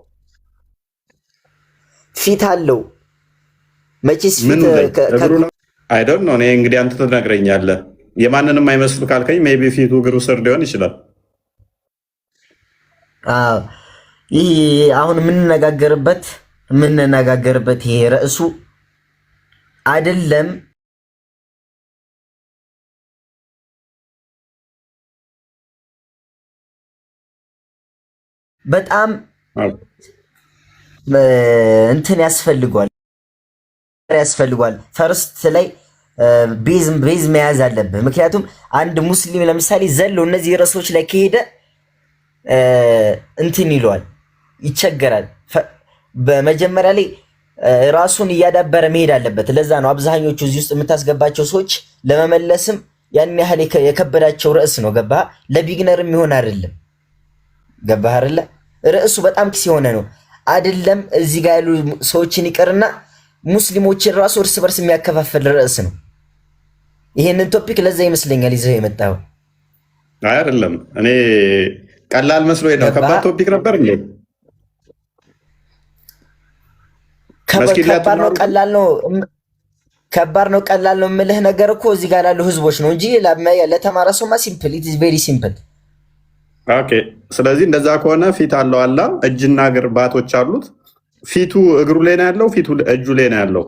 Speaker 7: ፊት አለው መቼስ ፊት
Speaker 2: አይ ዶንት ኖ። እኔ እንግዲህ አንተ ትነግረኛለህ። የማንንም አይመስሉ ካልከኝ ሜይ ቢ ፊቱ እግሩ ስር ሊሆን ይችላል።
Speaker 7: ይህ አሁን የምንነጋገርበት ይሄ ርዕሱ አይደለም። በጣም እንትን ያስፈልጓል። ፈርስት ላይ ቤዝ መያዝ አለብህ። ምክንያቱም አንድ ሙስሊም ለምሳሌ ዘሎ እነዚህ ርዕሶች ላይ ከሄደ እንትን ይለዋል፣ ይቸገራል። በመጀመሪያ ላይ ራሱን እያዳበረ መሄድ አለበት። ለዛ ነው አብዛኞቹ እዚህ ውስጥ የምታስገባቸው ሰዎች ለመመለስም ያን ያህል የከበዳቸው ርዕስ ነው። ገባህ? ለቢግነርም ይሆን አይደለም። ገባህ አይደለ? ርዕሱ በጣም ክስ የሆነ ነው አይደለም። እዚህ ጋር ያሉ ሰዎችን ይቀርና ሙስሊሞችን ራሱ እርስ በርስ የሚያከፋፍል ርዕስ ነው። ይሄንን ቶፒክ ለዛ ይመስለኛል ይዘው የመጣው
Speaker 2: አይደለም። እኔ ቀላል መስሎ ነው። ከባድ ቶፒክ ነበር እንዴ? ከባድ ነው ቀላል ነው የምልህ ነገር እኮ እዚህ ጋር ላሉ ህዝቦች ነው እንጂ ለተማረ ሰውማ ሲምፕል ኢት ኢዝ ቬሪ ሲምፕል። ኦኬ። ስለዚህ እንደዛ ከሆነ ፊት አለው አላ እጅና እግር ባቶች አሉት። ፊቱ እግሩ ላይ ነው ያለው? ፊቱ እጁ ላይ ነው ያለው?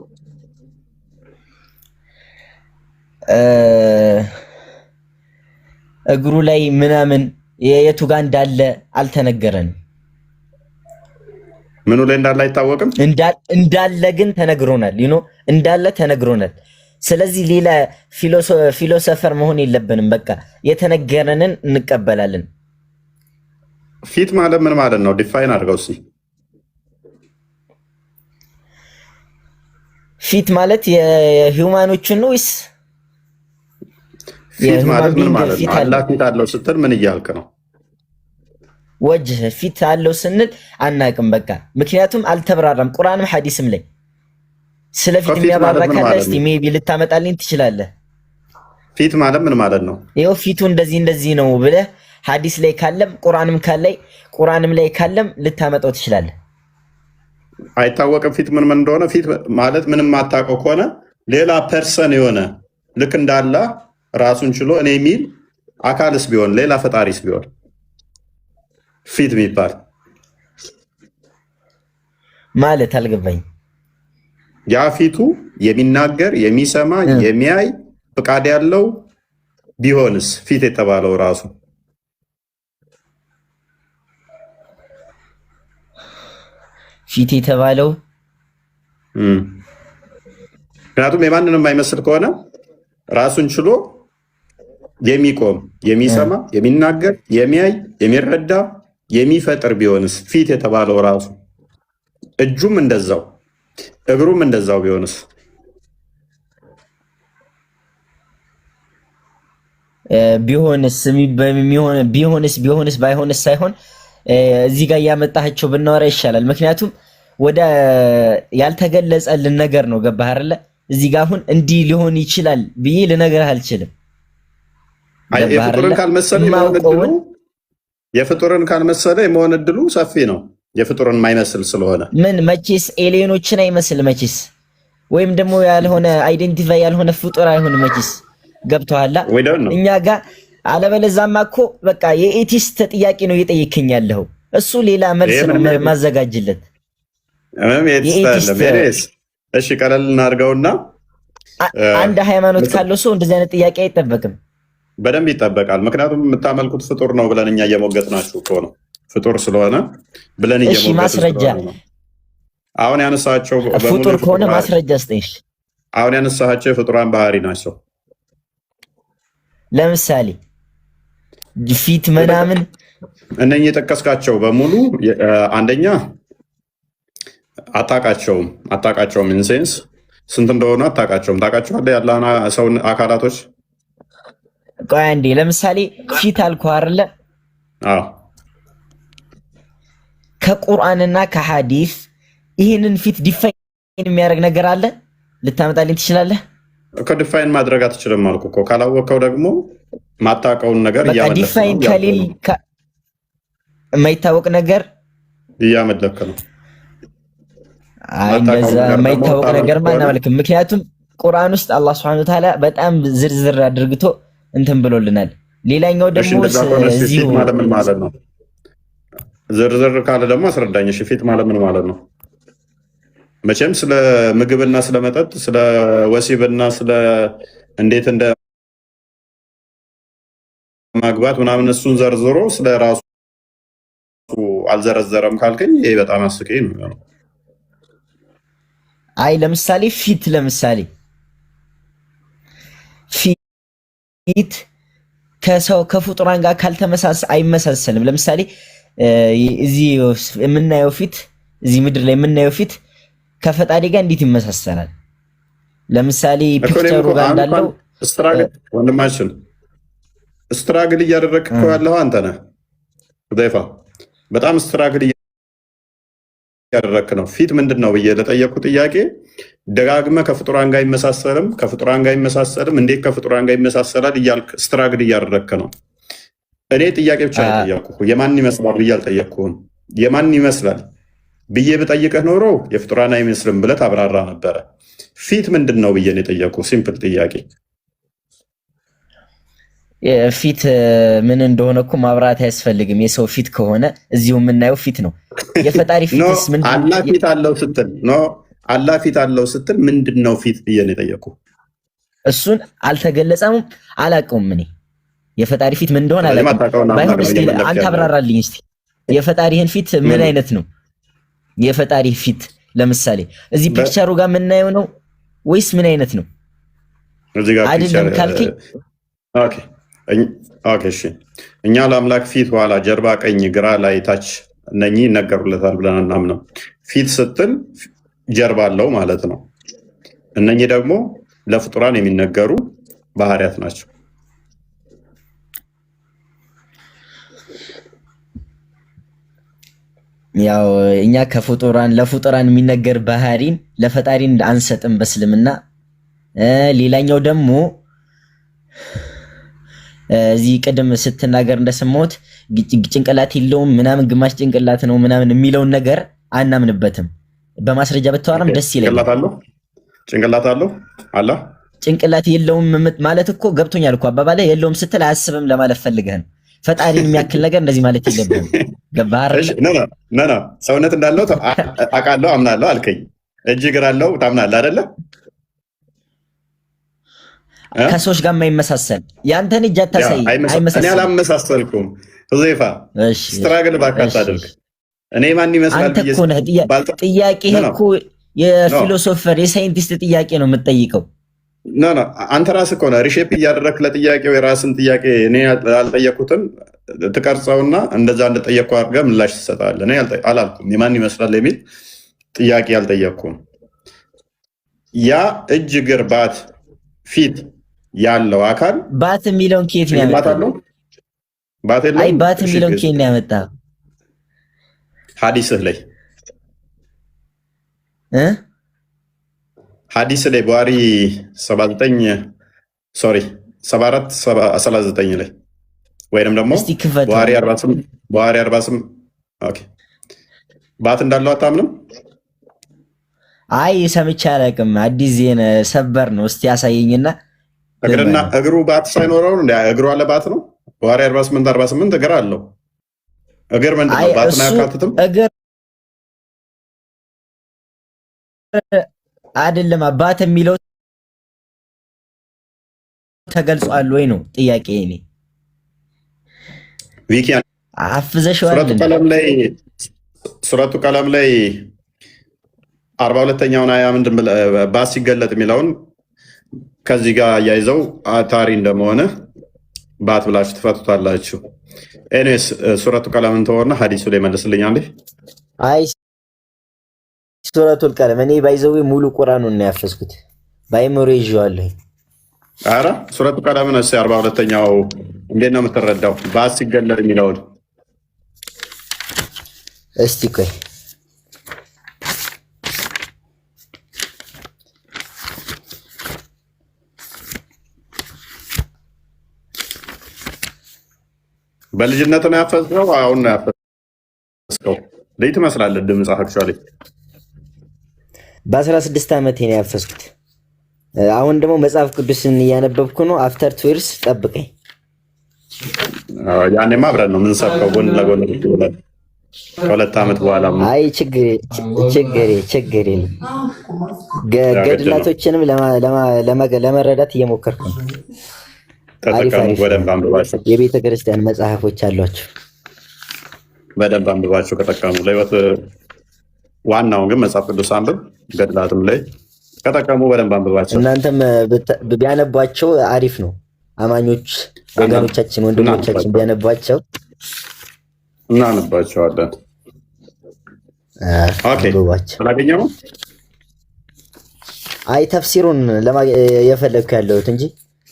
Speaker 7: እግሩ ላይ ምናምን የቱ ጋር እንዳለ አልተነገረንም።
Speaker 2: ምኑ ላይ እንዳለ አይታወቅም።
Speaker 7: እንዳለ ግን ተነግሮናል። እንዳለ ተነግሮናል። ስለዚህ ሌላ ፊሎሶፈር መሆን የለብንም። በቃ የተነገረንን እንቀበላለን።
Speaker 2: ፊት ማለት ምን ማለት ነው? ዲፋይን አድርገው እስኪ።
Speaker 7: ፊት ማለት የሂውማኖችን ነው ወይስ
Speaker 2: ፊት ማለት ምን ማለት ነው? አላህ ፊት አለው ስትል ምን እያልክ ነው?
Speaker 7: ወጅህ ፊት አለው ስንል አናቅም። በቃ ምክንያቱም አልተብራራም። ቁርአንም ሐዲስም ላይ ስለ ፊት የሚያብራራ ካለ እስቲ ሜቢ ልታመጣልኝ ትችላለህ?
Speaker 2: ፊት ማለት ምን ማለት ነው?
Speaker 7: ይኸው ፊቱ እንደዚህ ነው ብለህ ሐዲስ ላይ ካለም ቁርአንም ላይ ካለም ልታመጣው ትችላለህ።
Speaker 2: አይታወቅም ፊት ምን እንደሆነ። ፊት ማለት ምንም ማታውቀው ከሆነ ሌላ ፐርሰን የሆነ ልክ እንዳለ ራሱን ችሎ እኔ የሚል አካልስ ቢሆን ሌላ ፈጣሪስ ቢሆን ፊት የሚባል
Speaker 7: ማለት አልገባኝ።
Speaker 2: ያ ፊቱ የሚናገር የሚሰማ የሚያይ ፍቃድ ያለው ቢሆንስ ፊት የተባለው ራሱ
Speaker 7: ፊት የተባለው
Speaker 2: ምክንያቱም የማንንም የማይመስል ከሆነ ራሱን ችሎ የሚቆም የሚሰማ የሚናገር የሚያይ የሚረዳ የሚፈጥር ቢሆንስ ፊት የተባለው ራሱ እጁም እንደዛው እግሩም እንደዛው ቢሆንስ?
Speaker 8: ቢሆንስ ባይሆንስ ሳይሆን እዚህ ጋር ያመጣቸው ብናወራ ይሻላል። ምክንያቱም ወደ ያልተገለጸልን ነገር ነው። ገባህ አይደለ? እዚህ ጋር አሁን እንዲህ ሊሆን ይችላል ብዬ ልነግርህ አልችልም።
Speaker 2: የፍጡርን ካልመሰለ የመሆን እድሉ ሰፊ ነው። የፍጡርን የማይመስል ስለሆነ
Speaker 8: ምን መቼስ ኤሊየኖችን አይመስል መቼስ፣ ወይም ደግሞ ያልሆነ አይደንቲፋይ ያልሆነ ፍጡር አይሆን መቼስ። ገብቶሃል? እኛ ጋር አለበለዛማ እኮ በቃ የኤቲስት ጥያቄ ነው እየጠየከኝ ያለው። እሱ ሌላ መልስ ነው ማዘጋጅለት።
Speaker 2: እሺ ቀለል እናድርገውና
Speaker 8: አንድ ሃይማኖት ካለው ሰው እንደዚህ አይነት ጥያቄ አይጠበቅም።
Speaker 2: በደንብ ይጠበቃል። ምክንያቱም የምታመልኩት ፍጡር ነው ብለን እኛ እየሞገትናችሁ እኮ ነው። ፍጡር ስለሆነ ብለን እየሞገትን። እሺ ማስረጃ አሁን ያነሳቸው
Speaker 8: ፍጡር ከሆነ ማስረጃ ስጠኝ።
Speaker 2: አሁን ያነሳቸው የፍጡራን ባህሪ ናቸው።
Speaker 8: ለምሳሌ ፊት ምናምን
Speaker 2: እነኚህ የጠቀስካቸው በሙሉ አንደኛ አታውቃቸውም። ኢንሴንስ ስንት እንደሆኑ አታውቃቸውም። ታውቃቸዋለህ ያለህን ሰውን አካላቶች?
Speaker 8: ቆይ አንዴ፣ ለምሳሌ ፊት አልኩህ አይደለ?
Speaker 2: አዎ።
Speaker 8: ከቁርአንና ከሐዲስ ይህንን ፊት ዲፋይን የሚያደርግ ነገር አለ? ልታመጣልኝ ትችላለህ?
Speaker 2: ዲፋይን ማድረግ አትችልም አልኩህ እኮ። ካላወቀው ደግሞ ማታውቀውን ነገር
Speaker 8: እያመለክ ነው። ዲፋይን ከሌል የማይታወቅ ነገር
Speaker 2: እያመለክ ነው።
Speaker 8: አይ እንደዛ የማይታወቅ ነገር ማናመልክም። ምክንያቱም ቁርአን ውስጥ አላህ Subhanahu Wa Ta'ala በጣም ዝርዝር አድርግቶ እንትን ብሎልናል። ሌላኛው ደግሞ
Speaker 2: ፊት ማለት ምን ማለት ነው? ዝርዝር ካለ ደግሞ አስረዳኝ። እሺ ፊት ማለት ምን ማለት ነው? መቼም ስለ ምግብና ስለ መጠጥ፣ ስለ ወሲብና ስለ እንዴት እንደ ማግባት ምናምን እሱን ዘርዝሮ ስለ ራሱ አልዘረዘረም ካልከኝ ይሄ በጣም አስቀኝ ነው።
Speaker 8: አይ ለምሳሌ ፊት ከሰው ከፍጡራን ጋር አይመሳሰልም። ለምሳሌ እዚህ የምናየው ፊት እዚህ ምድር ላይ የምናየው ፊት ከፈጣሪ ጋር እንዴት ይመሳሰላል? ለምሳሌ ፒክቸሩ ጋር እንዳለው
Speaker 2: ወንድማችን ስትራግል እያደረግክ እኮ ያለው አንተ ነህ दैፋ በጣም ስትራግል እያደረግክ ነው። ፊት ምንድን ነው ብዬ ለጠየቅኩ ጥያቄ ደጋግመህ ከፍጡራን ጋር አይመሳሰልም እንዴት ከፍጡራን ጋር ይመሳሰላል እያልክ ስትራግል እያደረግክ ነው። እኔ ጥያቄ ብቻ ጠየቅኩ፣ የማን ይመስላል ብዬ አልጠየቅኩህም። የማን ይመስላል ብዬ ብጠይቅህ ኖሮ የፍጡራን አይመስልም ብለህ ታብራራ ነበረ። ፊት ምንድን ነው ብዬ ነው የጠየቅኩህ። ሲምፕል ጥያቄ።
Speaker 8: ፊት ምን እንደሆነ እኮ ማብራት አያስፈልግም። የሰው ፊት ከሆነ እዚሁ የምናየው ፊት ነው። የፈጣሪ ፊትስ ምንድን ነው?
Speaker 2: አላህ ፊት አለው ስትል ምንድን ነው ፊት ብዬ ነው የጠየቅኩህ።
Speaker 8: እሱን አልተገለጸም፣ አላውቀውም። እኔ የፈጣሪ ፊት ምን እንደሆነ አላውቅም። ባይሆን እስኪ አንተ አብራራልኝ እስኪ። የፈጣሪህን ፊት ምን አይነት ነው? የፈጣሪ ፊት ለምሳሌ እዚህ ፒክቸሩ ጋር የምናየው ነው ወይስ ምን አይነት ነው? አይደለም ካልከኝ
Speaker 2: ኦኬ እሺ። እኛ ለአምላክ ፊት፣ ኋላ፣ ጀርባ፣ ቀኝ፣ ግራ፣ ላይ፣ ታች እነኚህ ይነገሩለታል ብለን እናምነው። ፊት ስትል ጀርባ አለው ማለት ነው። እነኚህ ደግሞ ለፍጡራን የሚነገሩ ባህሪያት ናቸው።
Speaker 8: ያው እኛ ለፍጡራን የሚነገር ባህሪን ለፈጣሪ አንሰጥም በእስልምና። ሌላኛው ደግሞ እዚህ ቅድም ስትናገር እንደሰማሁት ጭንቅላት የለውም ምናምን ግማሽ ጭንቅላት ነው ምናምን የሚለውን ነገር አናምንበትም። በማስረጃ ብታወራም ደስ ይለኛል።
Speaker 2: ጭንቅላት አለው አላ
Speaker 8: ጭንቅላት የለውም ማለት እኮ ገብቶኛል እኮ አባባለ የለውም ስትል አያስብም ለማለት ፈልገህ ነው። ፈጣሪን የሚያክል ነገር እንደዚህ ማለት የለብህም። ገባህ አይደል?
Speaker 2: ሰውነት እንዳለው አውቃለሁ አምናለሁ አልከኝ። እጅ እግር አለው ታምናለህ አይደለ?
Speaker 8: ከሰዎች ጋር የማይመሳሰል ያንተን እጅ አታሳይ።
Speaker 2: እኔ አላመሳሰልኩም። ሁዘይፋ ስትራግል ባካት አድርግ። እኔ ማን ይመስላል
Speaker 8: አንተ እኮ ነህ ጥያቄ እኮ የፊሎሶፈር የሳይንቲስት ጥያቄ ነው የምትጠይቀው።
Speaker 2: ኖ አንተ ራስህ እኮ ነህ ሪሼፕ እያደረግህ ለጥያቄው የራስን ጥያቄ እኔ ያልጠየኩትን ትቀርጸውና እንደዛ እንደጠየቅኩ አድርገህ ምላሽ ትሰጣለህ። እኔ አላልኩም የማን ይመስላል የሚል ጥያቄ አልጠየቅኩም። ያ እጅ እግር ባት ፊት ያለው አካል
Speaker 8: ባት የሚለውን ከየት ነው ያመጣው? አይ ባት የሚለውን ከየት ነው ያመጣው?
Speaker 2: ሐዲስህ ላይ ሐዲስ ላይ ቡኻሪ 74 ላይ ወይንም ደግሞ ቡኻሪ 48 ኦኬ ባት እንዳለው አታምንም?
Speaker 8: አይ ሰምቼ አላውቅም። አዲስ ዜና ሰበር ነው። እስቲ ያሳየኝና
Speaker 2: እግርና እግሩ ባት ሳይኖረው እንደ እግሩ አለ ባት ነው። ቡኻሪ 48 እግር አለው። እግር ምንድን ነው? ባትን አያካትትም?
Speaker 8: እግር አይደለም አባት የሚለው ተገልጿል ወይ ነው ጥያቄ። እኔ
Speaker 2: ዊኪያን
Speaker 8: አፍዘሽዋል።
Speaker 2: ሱረቱ ቀለም ላይ 42ኛውን አያ ምንድን ባስ ሲገለጥ የሚለውን ከዚህ ጋር አያይዘው አታሪ እንደመሆነ ባት ብላችሁ ትፈቱታላችሁ። ኤኒዌይስ ሱረቱ ቀለምን ተወርና ሐዲሱ ላይ መልስልኝ አንዴ።
Speaker 7: አይ ሱረቱል ቀለም እኔ ባይዘው ሙሉ ቁርአኑን ነው ያፈስኩት ባይሞሪ ይዤዋለሁ።
Speaker 2: አረ ሱረቱ ቀለምን እሺ 42ኛው እንዴት ነው የምትረዳው? ባስ ሲገለጥ የሚለውን
Speaker 7: እስቲ ቆይ
Speaker 2: በልጅነት ነው ያፈስከው? አሁን ነው ያፈስከው? ለይ ትመስላለህ ድምጽ አክቹአሊ
Speaker 7: በ16 ዓመቴ ነው ያፈስኩት። አሁን ደግሞ መጽሐፍ ቅዱስን እያነበብኩ ነው። አፍተር 2 years ጠብቀኝ።
Speaker 2: ያኔማ አብረን ነው የምንሰብከው ጎን ለጎን ብለን ከ2 ዓመት በኋላ።
Speaker 7: አይ ችግር የለም። ገድላቶችንም ለመረዳት እየሞከርኩ ነው።
Speaker 2: ተጠቀሙ። በደንብ አንብባችሁ
Speaker 7: የቤተ ክርስቲያን መጽሐፎች አሏቸው።
Speaker 2: በደንብ አንብባችሁ ከጠቀሙ ለህይወት ዋናውን ግን መጽሐፍ ቅዱስ አንብብ። ገድላትም ላይ ከጠቀሙ በደንብ አንብባቸው።
Speaker 7: እናንተም ቢያነቧቸው አሪፍ ነው። አማኞች ወገኖቻችን፣ ወንድሞቻችን ቢያነቧቸው
Speaker 2: እናነባቸዋለን። ኦኬ አላገኘው።
Speaker 7: አይ ተፍሲሩን የፈለግኩ ያለሁት እንጂ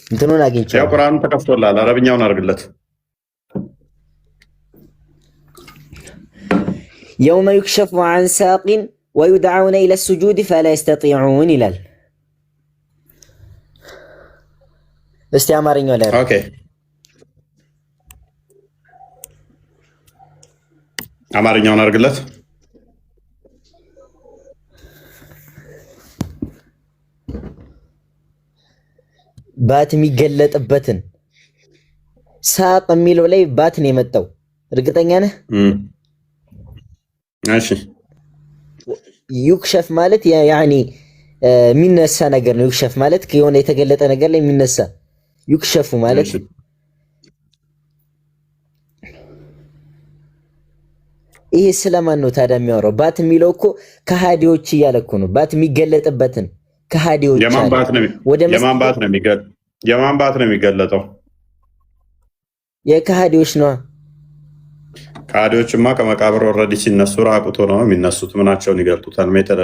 Speaker 7: እንትኑን አግኝቼው።
Speaker 2: ያው ቁርአኑ ተከፍቶላል። አረብኛውን አድርግለት።
Speaker 7: የውመ ዩክሸፉ ዐን ሳቂን ወዩድዐውነ ኢለ ሱጁድ ፈላ የስተጢዑን ይላል። እስቲ አማርኛው ላይ
Speaker 2: ኦኬ አማርኛውን አድርግለት።
Speaker 7: ባት የሚገለጥበትን ሳቅ የሚለው ላይ ባት ነው የመጣው። እርግጠኛ ነህ?
Speaker 2: እሺ
Speaker 7: ዩክሸፍ ማለት ያኒ የሚነሳ ነገር ነው። ዩክሸፍ ማለት የሆነ የተገለጠ ነገር ላይ የሚነሳ ዩክሸፉ ማለት ይሄ ስለማን ነው ታዲያ የሚያወራው? ባት የሚለው እኮ ከሃዲዎች እያለ እኮ ነው። ባት የሚገለጥበትን ከሃዲዎች
Speaker 2: የማን ባት ነው የሚገለጠው?
Speaker 7: የከሃዲዎች ነው።
Speaker 2: ከሃዲዎችማ ከመቃብር ኦልሬዲ ሲነሱ ራቁቶ ነው የሚነሱት። ምናቸውን ይገልጡታል? ሜትር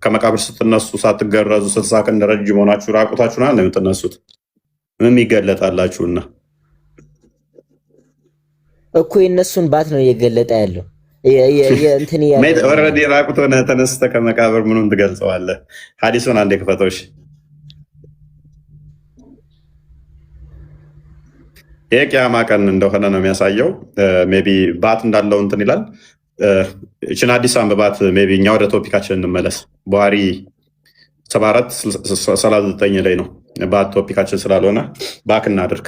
Speaker 2: ከመቃብር ስትነሱ ሳትገረዙ 60 ክንድ ረጅም ሆናችሁ ራቁታችሁ ነው የምትነሱት። ምን ይገለጣላችሁና
Speaker 7: እኮ የነሱን ባት ነው እየገለጠ ያለው።
Speaker 2: ኦልሬዲ ራቁቶ ነው ተነስተህ ከመቃብር ምኑን ትገልጸዋለህ? ሐዲሱን አንዴ ክፈቶሽ። የቂያማ ቀን እንደሆነ ነው የሚያሳየው። ሜይ ቢ ባት እንዳለው እንትን ይላል። እችን አዲስ አንብባት። ሜይ ቢ እኛ ወደ ቶፒካችን እንመለስ። ቡኻሪ 74:39 ላይ ነው ባት ቶፒካችን ስላልሆነ ባክ እናድርግ።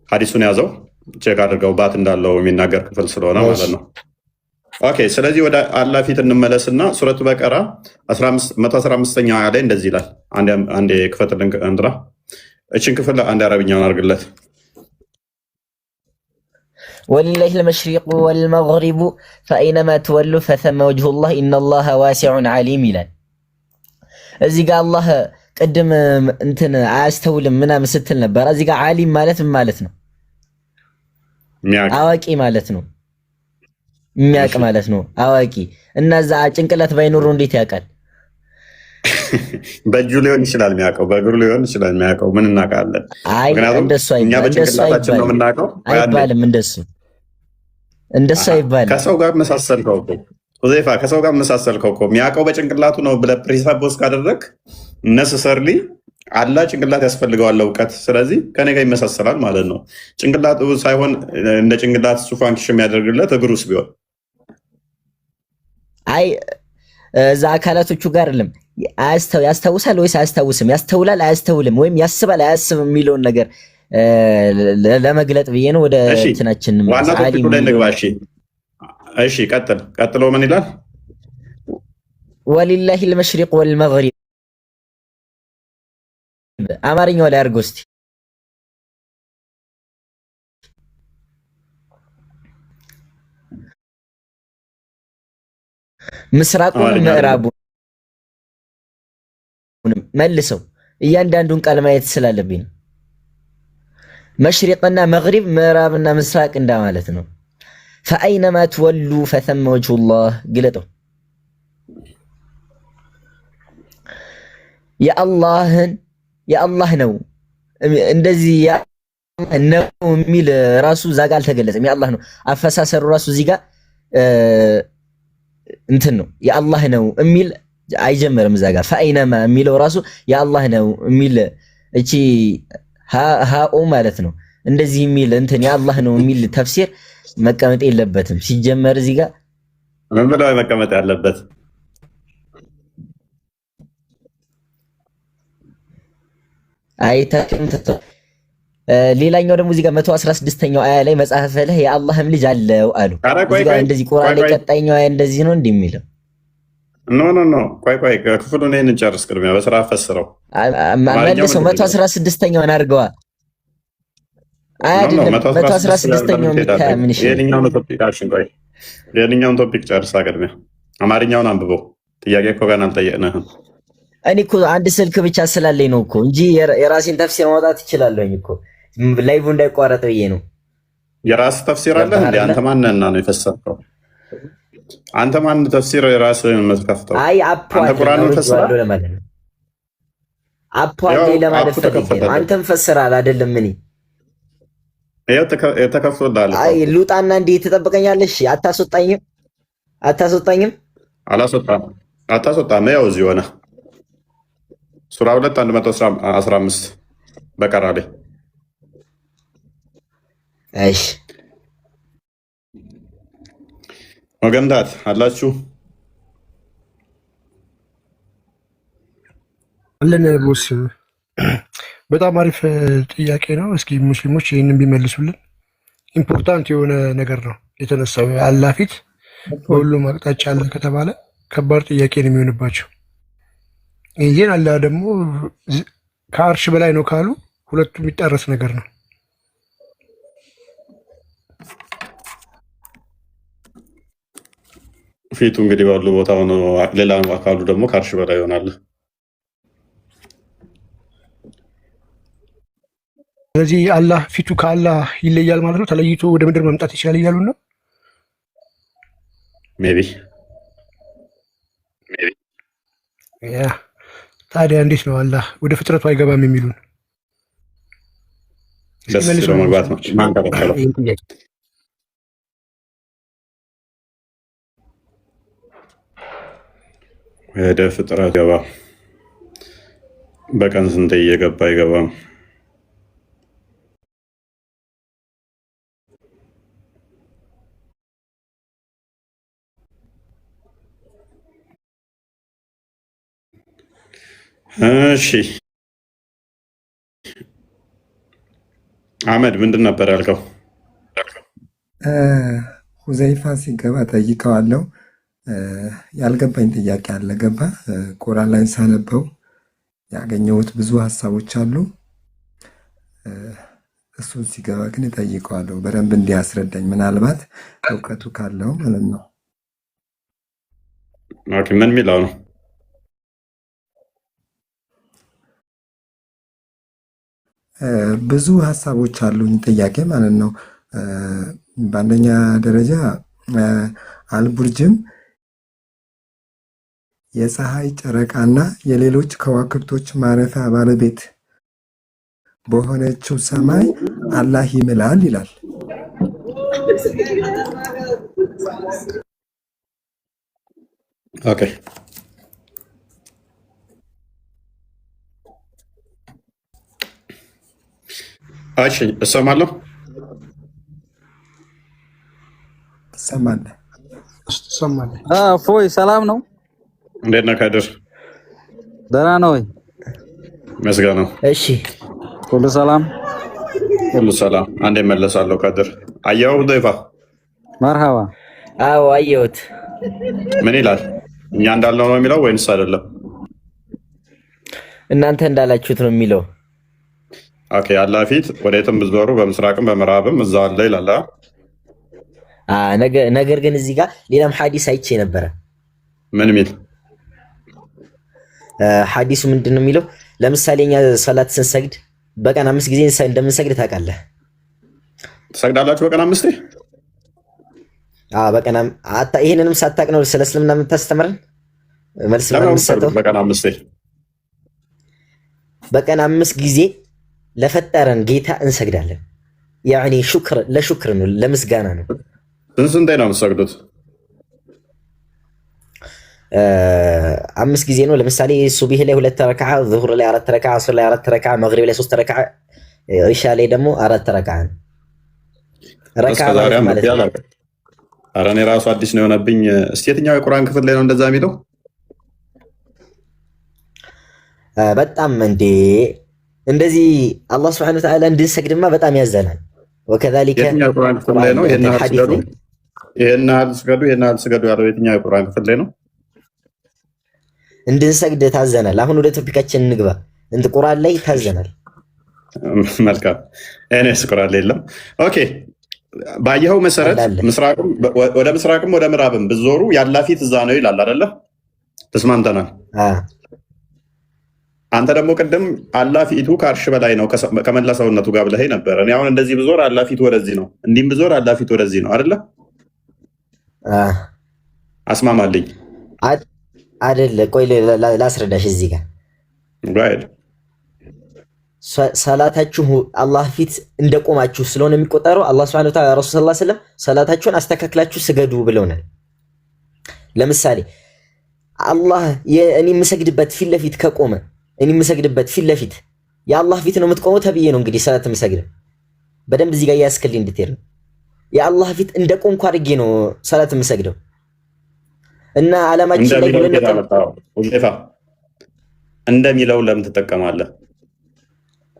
Speaker 2: ሐዲሱን ያዘው ቼክ አድርገው ባት እንዳለው የሚናገር ክፍል ስለሆነ ማለት ነው። ኦኬ ስለዚህ ወደ አላህ ፊት እንመለስና ሱረቱ በቀራ 115ኛው አያ ላይ እንደዚህ ይላል። አንዴ ክፈትልን እንድራ። እችን ክፍል አንድ አረብኛውን አድርግለት።
Speaker 8: ወሊላሂ አልመሽሪቁ ወልመግሪቡ ፈአይነማ ትወሉ ፈሰመ ወጅሁላህ ኢነላሃ ዋሲዑን ዓሊም ይላል። እዚህ ጋር አላህ ቅድም እንትን አያስተውልም ምናምን ስትል ነበር። እዚህ ጋር ዓሊም ማለት ምን ማለት ነው? አዋቂ ማለት ነው። የሚያውቅ ማለት ነው አዋቂ። እና እዛ ጭንቅላት ባይኖረው እንዴት ያውቃል?
Speaker 2: በእጁ ሊሆን ይችላል የሚያውቀው፣ በእግሩ ሊሆን ይችላል የሚያውቀው። ምን እናውቃለን? ምክንያቱም እኛ በጭንቅላታችን ነው የምናውቀው።
Speaker 8: አይባልም፣ እንደሱ አይባልም።
Speaker 2: ከሰው ጋር መሳሰልከው እኮ ኡዘይፋ፣ ከሰው ጋር መሳሰልከው እኮ። የሚያውቀው በጭንቅላቱ ነው ብለህ ፕሪሳፖዝ ካደረግ ነሰሰርሊ አላህ ጭንቅላት ያስፈልገዋል እውቀት። ስለዚህ ከኔ ጋር ይመሳሰላል ማለት ነው። ጭንቅላቱ ሳይሆን እንደ ጭንቅላት እሱ ፋንክሽን የሚያደርግለት እግሩስ ቢሆን
Speaker 8: አይ እዛ አካላቶቹ ጋር አይደለም። ያስታውሳል ወይስ አያስታውስም? ያስተውላል አያስተውልም? ወይም ያስባል አያስብም የሚለውን ነገር ለመግለጥ ብዬ ነው። ወደ እንትናችን
Speaker 2: ዋና ቶፒኩ ላይ እንግባ። እሺ ቀጥሎ ምን ይላል?
Speaker 8: ወሊላሂ አልመሽሪቅ ወልመግሪብ። አማርኛው ላይ አድርጎ እስቲ ምስራቁን ምዕራቡን መልሰው። እያንዳንዱን ቃል ማየት ስላለብኝ ነው። መሽሪቅና መግሪብ ምዕራብና ምስራቅ እንደማለት ነው። ፈአይነማ ትወሉ ፈተመ ወጅሁላህ ግለጠው። የአላህ ነው እንደዚህ ነው የሚል ራሱ እዛ ጋ አልተገለጸም። የአላህ ነው አፈሳሰሩ ራሱ እዚህ ጋር እንትን ነው የአላህ ነው የሚል አይጀምርም። እዛ ጋር ፈአይነማ የሚለው ራሱ የአላህ ነው የሚል እቺ ሃኦ ማለት ነው። እንደዚህ የሚል እንትን የአላህ ነው የሚል ተፍሲር መቀመጥ የለበትም። ሲጀመር እዚህ ጋር
Speaker 2: ምን ብለው መቀመጥ ያለበት?
Speaker 8: አይታችሁም? ሌላኛው ደግሞ እዚህ ጋር 116ኛው አያ ላይ መጽሐፈ ለህ የአላህም ልጅ አለው አሉ። እዚህ ጋር እንደዚህ ቁርአን ላይ ቀጣይኛው አያ እንደዚህ ነው እንደሚለው
Speaker 2: ኖ ቆይ ክፍሉን ይሄን እንጨርስ። ቅድሚያ በስራ ፈስረው
Speaker 8: መልሰው 116ኛውን አድርገዋ። አይደለም 116ኛው ምን ይችላል?
Speaker 2: የትኛውን ቶፒክ ጨርሳ ቅድሚያ አማርኛውን አንብበው። ጥያቄ እኮ ገና አልጠየቅንህም።
Speaker 8: እኔ እኮ አንድ ስልክ ብቻ ስላለኝ ነው እኮ እንጂ የራሴን ተፍሲር ማውጣት እችላለሁኝ እኮ ላይቭ እንዳይቋረጥ ብዬ ነው።
Speaker 2: የራስ ተፍሲር አለ እንዴ? አንተ ማንነና ነው የፈሰርከው? አንተ ማን ተፍሲር የራስህን መስከፍተው?
Speaker 8: አይ አንተ ቁርአኑን ፈስራለሁ ለማለት ነው። ለማለት ፈልጌ ነው። አንተም ፈስራል አይደለም? እኔ
Speaker 2: የተከፍቶልሃል።
Speaker 8: አይ ሉጣና እንዴ ትጠብቀኛለሽ? አታስወጣኝም?
Speaker 2: አታስወጣም። ያው እዚህ ሆነ ሱራ 2 በቀራ ላይ
Speaker 8: እሺ
Speaker 2: ወገንታት አላችሁ
Speaker 6: አለን። ቦስ በጣም አሪፍ ጥያቄ ነው። እስኪ ሙስሊሞች ይህንን ቢመልሱልን። ኢምፖርታንት የሆነ ነገር ነው የተነሳው። አላህ ፊት በሁሉም አቅጣጫ አለ ከተባለ ከባድ ጥያቄ ነው የሚሆንባቸው። ይህን አላህ ደግሞ ከአርሽ በላይ ነው ካሉ ሁለቱም የሚጣረስ ነገር ነው።
Speaker 2: ፊቱ እንግዲህ ባሉ ቦታ ሆኖ ሌላ አካሉ ደግሞ ከአርሽ በላይ ይሆናል።
Speaker 6: ስለዚህ አላህ ፊቱ ከአላህ ይለያል ማለት ነው። ተለይቶ ወደ ምድር መምጣት ይችላል እያሉ ነው።
Speaker 2: ሜቢ
Speaker 6: ታዲያ እንዴት ነው አላህ ወደ ፍጥረቱ አይገባም የሚሉን?
Speaker 2: ደስ ሲለው መግባት ነው። ማን ተከተለው? ወደ ፍጥረት ገባ። በቀን ስንት እየገባ አይገባም? እሺ አህመድ ምንድን ነበር ያልከው?
Speaker 9: ሁዘይፋ ሲገባ ጠይቀዋለሁ። ያልገባኝ ጥያቄ አለ። ገባ ቁርአን ላይ ሳነበው ያገኘሁት ብዙ ሀሳቦች አሉ። እሱን ሲገባ ግን እጠይቀዋለሁ በደንብ እንዲያስረዳኝ፣ ምናልባት እውቀቱ ካለው ማለት ነው።
Speaker 2: ኦኬ ምን የሚለው ነው?
Speaker 9: ብዙ ሀሳቦች አሉኝ፣ ጥያቄ ማለት ነው። በአንደኛ ደረጃ አልቡርጅም የፀሐይ ጨረቃና የሌሎች ከዋክብቶች ማረፊያ ባለቤት በሆነችው ሰማይ አላህ ይምላል ይላል።
Speaker 2: ኦኬ እሺ፣ እሰማለሁ።
Speaker 9: ትሰማለህ?
Speaker 10: ፎይ ሰላም ነው?
Speaker 2: እንዴት ነህ ካድር?
Speaker 10: ደህና ነው ወይ?
Speaker 2: መስገን ነው።
Speaker 7: እሺ
Speaker 10: ሁሉ ሰላም፣
Speaker 2: ሁሉ ሰላም። አንዴ መለሳለሁ። ካድር አየኸው? ضيፋ
Speaker 10: መርሃባ።
Speaker 7: አዎ አየሁት።
Speaker 2: ምን ይላል? እኛ እንዳልነው ነው የሚለው ወይንስ አይደለም?
Speaker 7: እናንተ እንዳላችሁት ነው የሚለው።
Speaker 2: ኦኬ አላህ ፊት ወዴትም ብትዞሩ በምስራቅም በምዕራብም እዛው አለ ይላል።
Speaker 7: ነገር ግን እዚህ ጋር ሌላም ሐዲስ አይቼ ነበረ።
Speaker 2: ምን ሚል
Speaker 7: ሐዲሱ ምንድን ነው የሚለው? ለምሳሌ እኛ ሰላት ስንሰግድ በቀን 5 ጊዜ እንደምንሰግድ ታውቃለህ?
Speaker 2: ትሰግዳላችሁ በቀን 5?
Speaker 7: በቀን ይሄንንም ሳታውቅ ነው ስለ እስልምና የምታስተምረን? መልስ ለምንሰጠው በቀን 5 ጊዜ ለፈጠረን ጌታ እንሰግዳለን። ያኒ ለሹክር ነው፣ ለምስጋና ነው።
Speaker 2: ስንት ነው የምትሰግዱት?
Speaker 7: 5 ጊዜ ነው። ለምሳሌ ሱብሂ ላይ 2 ረክዓ፣ ዙሁር ላይ 4 ረክዓ፣ ዐስር ላይ 4 ረክዓ፣ መግሪብ ላይ 3 ረክዓ፣ ኢሻ ላይ ደግሞ 4 ረክዓ ማለት ነው።
Speaker 2: ኧረ እኔ ራሱ አዲስ ነው የሆነብኝ። እስቲ የትኛው የቁርአን ክፍል ላይ ነው እንደዛ የሚለው?
Speaker 7: በጣም እንዴ እንደዚህ አላህ Subhanahu Wa Ta'ala እንድንሰግድማ በጣም ያዘናል። ወከዛሊከ
Speaker 2: የትኛው የቁርአን ክፍል ላይ ነው ይሄን ስገዱ ያለው? የትኛው የቁርአን ክፍል ላይ ነው
Speaker 7: እንድንሰግድ ታዘናል? አሁን ወደ ቶፒካችን እንግባ። ቁርአን ላይ ታዘናል።
Speaker 2: መልካም። እኔስ ቁርአን ላይ የለም። ኦኬ ባየኸው መሰረት ወደ ምስራቅም ወደ ምዕራብም ብትዞሩ ያላህ ፊት እዛ ነው ይላል አይደለ? ተስማምተናል። አንተ ደግሞ ቅድም አላህ ፊቱ ከአርሽ በላይ ነው ከመላ ሰውነቱ ጋር ብለህ ነበር። እኔ አሁን እንደዚህ ብዞር አላህ ፊቱ ወደዚህ ነው፣ እንዲህም ብዞር አላህ ፊቱ ወደዚህ ነው አይደለ? አስማማልኝ
Speaker 7: አይደለ? ቆይ ላስረዳሽ። እዚህ ጋር ሰላታችሁ አላህ ፊት እንደቆማችሁ ስለሆነ የሚቆጠረው አላህ Subhanahu Wa Ta'ala ረሱል ሰለላሁ ዐለይሂ ወሰለም ሰላታችሁን አስተካክላችሁ ስገዱ ብለውናል። ለምሳሌ አላህ እኔ የምሰግድበት ፊት ለፊት ከቆመ እኔ የምሰግድበት ፊት ለፊት የአላህ ፊት ነው የምትቆመው ተብዬ ነው እንግዲህ ሰላት የምሰግደው። በደንብ እዚህ ጋር ያስከልኝ እንድትሄድ ነው። የአላህ ፊት እንደቆምኩ አድርጌ ነው ሰላት የምሰግደው እና ዓላማችን ላይ
Speaker 2: እንደሚለው ለምን ትጠቀማለህ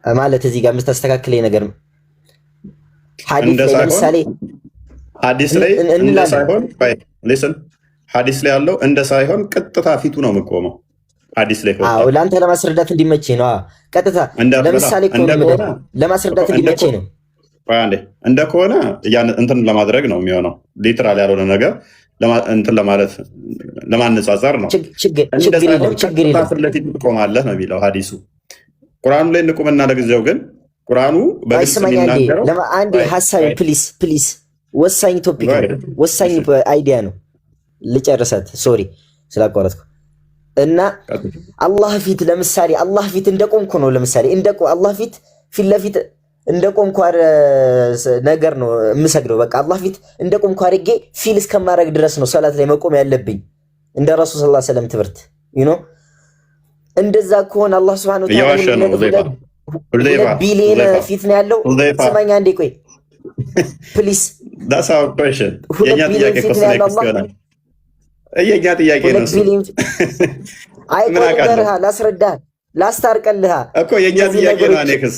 Speaker 7: ማለት እዚህ ጋር የምታስተካክለኝ ነገር ሐዲስ ላይ ለምሳሌ
Speaker 2: ሐዲስ ላይ እንደ ሳይሆን ሐዲስ ላይ ያለው እንደ ሳይሆን ቀጥታ ፊቱ ነው የምቆመው። ሐዲስ ላይ
Speaker 7: ለአንተ ለማስረዳት እንዲመቸኝ ነው። ቀጥታ ለምሳሌ ለማስረዳት እንዲመቸኝ ነው።
Speaker 2: እንደ ከሆነ እንትን ለማድረግ ነው የሚሆነው። ሊትራል ያልሆነ ነገር እንትን ለማለት ለማነጻጸር ነው።
Speaker 7: ችግር የለም።
Speaker 2: ፊት ለፊት ትቆማለህ ነው የሚለው ሐዲሱ። ቁርአኑ ላይ እንቁምና ለጊዜው ግን ቁርአኑ በግልጽ የሚናገረው
Speaker 7: አንዴ ሐሳብ ፕሊስ ወሳኝ ቶፒክ ነው፣ ወሳኝ አይዲያ ነው። ልጨርሳት፣ ሶሪ ስላቋረጥኩ እና አላህ ፊት ለምሳሌ አላህ ፊት እንደቆምኩ ነው። ለምሳሌ አላህ ፊት ለፊት እንደቆምኩ ነገር ነው የምሰግደው። በቃ አላህ ፊት እንደቆምኩ አድርጌ ፊል እስከማድረግ ድረስ ነው ሰላት ላይ መቆም ያለብኝ እንደ ረሱል ሰለላሁ ዐለይሂ ወሰለም ትምህርት እንደዛ ከሆነ አላህ Subhanahu Wa Ta'ala ቢሊየን ፊት ነው ያለው። ስማኝ አንዴ ቆይ ፕሊስ።
Speaker 2: that's our question። የኛ ጥያቄ ነው እሱ።
Speaker 7: አይ ቆይተህ ላስረዳህ ላስታርቀልህ
Speaker 2: እኮ የኛ ጥያቄ ነው። ኔክስ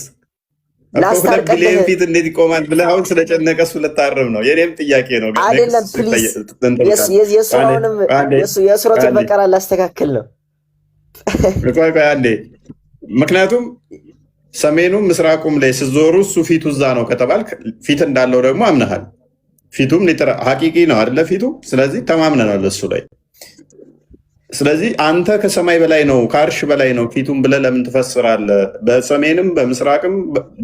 Speaker 2: ቢሊየን ፊት እንዴት ይቆማል ብለህ አሁን ስለጨነቀ እሱ ልታርም ነው። የኔም ጥያቄ ነው
Speaker 7: አይደለም። ፕሊስ የሱረቱል በቀራ ላስተካክል ነው።
Speaker 2: ቆይ አንዴ። ምክንያቱም ሰሜኑም ምስራቁም ላይ ስትዞሩ እሱ ፊቱ እዛ ነው ከተባልክ ፊት እንዳለው ደግሞ አምነሃል። ፊቱም ሀቂቂ ነው አይደለ? ፊቱ ስለዚህ ተማምነናል እሱ ላይ። ስለዚህ አንተ ከሰማይ በላይ ነው ከአርሽ በላይ ነው ፊቱን ብለህ ለምን ትፈስራለህ? በሰሜንም በምስራቅም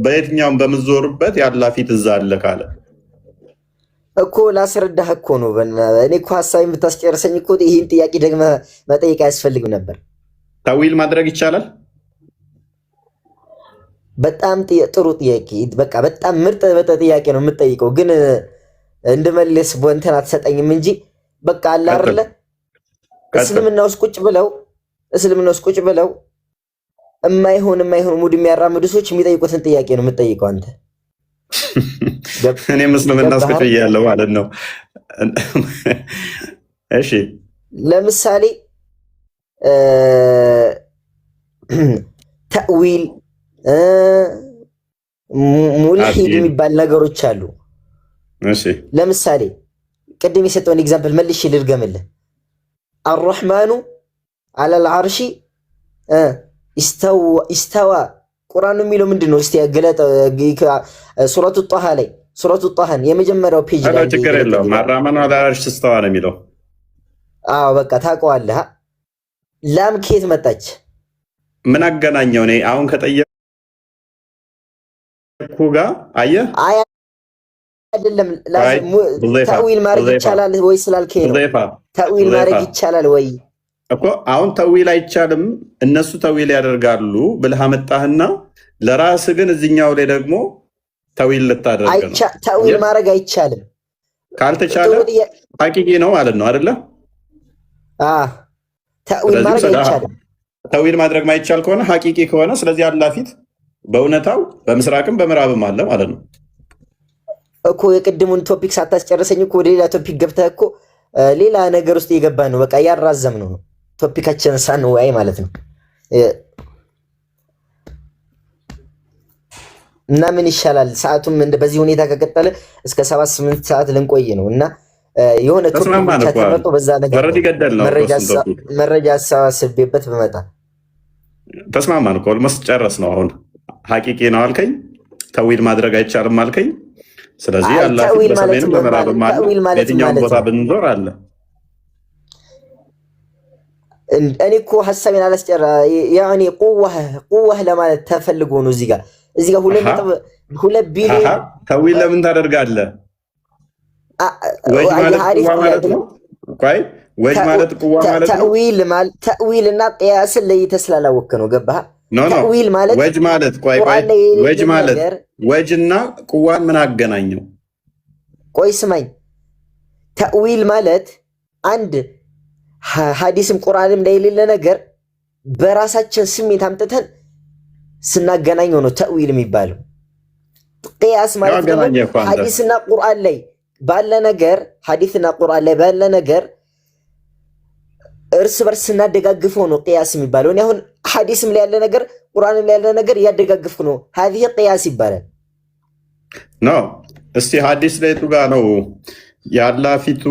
Speaker 2: በየትኛውም በምዞርበት የአላህ ፊት እዛ አለ ካለ
Speaker 7: እኮ ላስረዳህ እኮ ነው። እኔ እኮ ሀሳብ የምታስጨርሰኝ እኮ ይህን ጥያቄ ደግመህ መጠየቅ አያስፈልግም ነበር።
Speaker 2: ተዊል ማድረግ ይቻላል?
Speaker 7: በጣም ጥሩ ጥያቄ፣ በቃ በጣም ምርጥ ጥያቄ ነው የምትጠይቀው። ግን እንድመልስ እንትን አትሰጠኝም እንጂ በቃ አለ አይደለ እስልምና ውስጥ ቁጭ ብለው የማይሆን ሙድ የሚያራምዱ ሰዎች የሚጠይቁትን ጥያቄ ነው የምትጠይቀው አንተ።
Speaker 2: እኔ ምስልምና ውስጥ ያለው ማለት ነው። እሺ
Speaker 7: ለምሳሌ ተእዊል ሙልሂድ የሚባል ነገሮች አሉ።
Speaker 2: እሺ
Speaker 7: ለምሳሌ ቅድም የሰጠውን ኤግዛምፕል መልሼ ልድገምልህ። አርረሕማኑ አለል ዓርሺ ኢስተዋ ቁርአኑ የሚለው ምንድን ነው? እስቲ ገለጠ። ሱረቱ ጣሃ ላይ ሱረቱ ጣሃን የመጀመሪያው ፔጅ ላይ
Speaker 2: ችግር የለውም። አርረሕማኑ አለል ዓርሺ ኢስተዋ ነው የሚለው።
Speaker 7: አዎ በቃ ታውቀዋለህ። ላም ከየት መጣች?
Speaker 2: ምን አገናኘው? እኔ አሁን ከጠየቅኩ ጋር አየህ አይደለም ተዊል ማድረግ ይቻላል ወይ ስላልከኝ ነው። ተዊል ማድረግ ይቻላል ወይ እኮ አሁን ተዊል አይቻልም እነሱ ተዊል ያደርጋሉ ብለህ አመጣህና ለራስህ ግን እዚህኛው ላይ ደግሞ ተዊል ልታደርግ ነው።
Speaker 7: ተዊል ማድረግ አይቻልም
Speaker 2: ካልተቻለ ሐቂቂ ነው ማለት ነው አይደለ?
Speaker 7: ተዊል ማድረግ አይቻልም።
Speaker 2: ተዊል ማድረግ ማይቻል ከሆነ ሐቂቂ ከሆነ ስለዚህ አላህ ፊት በእውነታው በምስራቅም በምዕራብም አለ ማለት ነው
Speaker 7: እኮ። የቅድሙን ቶፒክ ሳታስጨርሰኝ እኮ ወደ ሌላ ቶፒክ ገብተህ እኮ ሌላ ነገር ውስጥ የገባ ነው። በቃ ያራዘም ነው ቶፒካችንን ሳንወያይ ማለት ነው። እና ምን ይሻላል? ሰዓቱም በዚህ ሁኔታ ከቀጠለ እስከ 7-8 ሰዓት ልንቆይ ነው እና የሆነ ቶፒክ ብቻ ተመርጦ በዛ ነገር መረጃ አሰባስቤበት በመጣ
Speaker 2: ተስማማን እኮ ኦልሞስት ጨረስ ነው። አሁን ሐቂቂ ነው አልከኝ፣ ተዊል ማድረግ አይቻልም አልከኝ። ስለዚህ አላህ በሰሜንም በምዕራብም አለ፣ የትኛውም ቦታ ብንዞር አለ።
Speaker 7: እኔ እኮ ሐሳቤን አላስጨራ ያኔ ቁዋህ ለማለት ተፈልጎ ነው። እዚህ ጋር 2 ቢሊዮን
Speaker 2: ተዊል ለምን ታደርጋለህ? ወጅ ማለት ቁዋ ማለት ነው። ቆይ ወጅ ማለት ቁዋ ማለት ነው።
Speaker 7: ተዊል እና ቅያስን ለይተህ ስላላወቅህ ነው። ገባህ? ተዊል ማለት
Speaker 2: ወጅ ማለት ወጅ ማለት ወጅና ቁዋን ምን አገናኘው?
Speaker 7: ቆይ ስማኝ። ተዊል ማለት አንድ ሐዲስም ቁርአንም ላይ የሌለ ነገር በራሳችን ስሜት አምጥተን ስናገናኘው ነው ተዊል የሚባለው። ቅያስ ማለት ደግሞ ሐዲስና ቁርአን ላይ ባለ ነገር ሐዲስና ቁርአን ላይ ባለ ነገር እርስ በርስ ስናደጋግፈው ነው ቅያስ የሚባለው። እኔ አሁን ሐዲስም ላይ ያለ ነገር ቁርአንም ላይ ያለ ነገር እያደጋግፍኩ ነው። ሀዚህ ቅያስ ይባላል።
Speaker 2: እስቲ ሐዲስ ላይ ቱ ጋር ነው የአላህ ፊቱ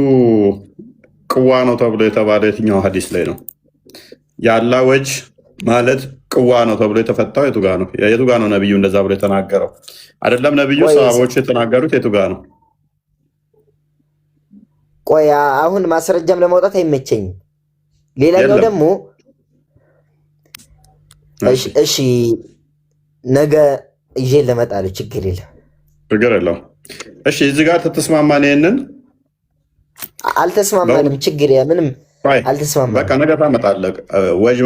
Speaker 2: ቅዋ ነው ተብሎ የተባለው? የትኛው ሐዲስ ላይ ነው? የአላህ ወጅ ማለት ቅዋ ነው ተብሎ የተፈታው የቱ ጋር ነው? የቱ ጋር ነው ነብዩ እንደዛ ብሎ የተናገረው? አይደለም ነብዩ ሰሃቦቹ የተናገሩት የቱ ጋር ነው?
Speaker 7: ቆይ አሁን ማስረጃም ለማውጣት አይመቸኝም። ሌላኛው ደግሞ እሺ ነገ ይዤ ለመጣለሁ። ችግር የለም። እሺ እዚህ ጋር ተስማማን? ይሄንን አልተስማማንም። ችግር ምንም አልተስማማንም።
Speaker 2: በቃ ነገ ታመጣለህ። ወጅ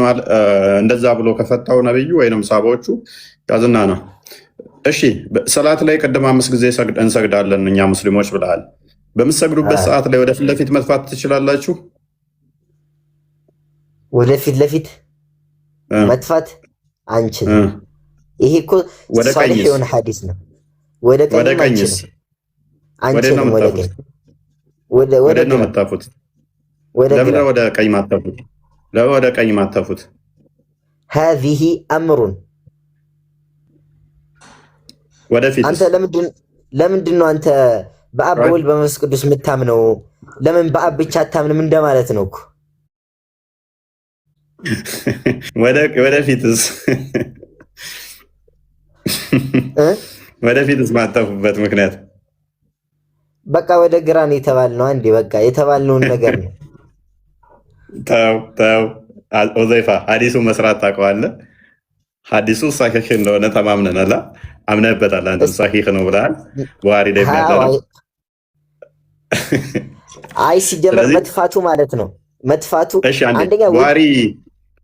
Speaker 2: እንደዛ ብሎ ከፈታው ነብዩ ወይንም ሳባዎቹ ያዝና ነው። እሺ ሰላት ላይ ቅድም 5 ጊዜ እንሰግዳለን እኛ ሙስሊሞች ብለሃል። በምትሰግዱበት ሰዓት ላይ ወደፊት ለፊት መጥፋት ትችላላችሁ?
Speaker 7: ወደፊት ለፊት መጥፋት አንችልም። ይሄ እኮ ሷሊህ የሆነ ሐዲስ ነው። ወደ ቀኝስ አንችልም። ወደ
Speaker 2: ነው መጣፉት። ለምን ወደ ቀኝ ማጣፉት? ለምን ወደ ቀኝ ማጣፉት?
Speaker 7: هذه አምሩን
Speaker 2: ወደፊት
Speaker 7: አንተ ለምንድን ነው አንተ በአብ በወልድ በመንፈስ ቅዱስ የምታምነው? ለምን በአብ ብቻ አታምንም እንደማለት ነው እኮ።
Speaker 2: ወደፊትስ ማጠፉበት ምክንያት
Speaker 7: በቃ ወደ ግራ ነው የተባልነው። አንዴ በቃ የተባልነውን ነገር ነው።
Speaker 2: ተው ኦዘይፋ ሀዲሱ መስራት ታውቀዋለህ። ሀዲሱ ሳሂህ እንደሆነ ተማምነናል። አምነህበታል። አንተም ሳሂህ ነው ብለሃል። ቡሃሪ ላይ ያለ ነው።
Speaker 7: አይ ሲጀመር መጥፋቱ ማለት ነው። መጥፋቱ አንደኛ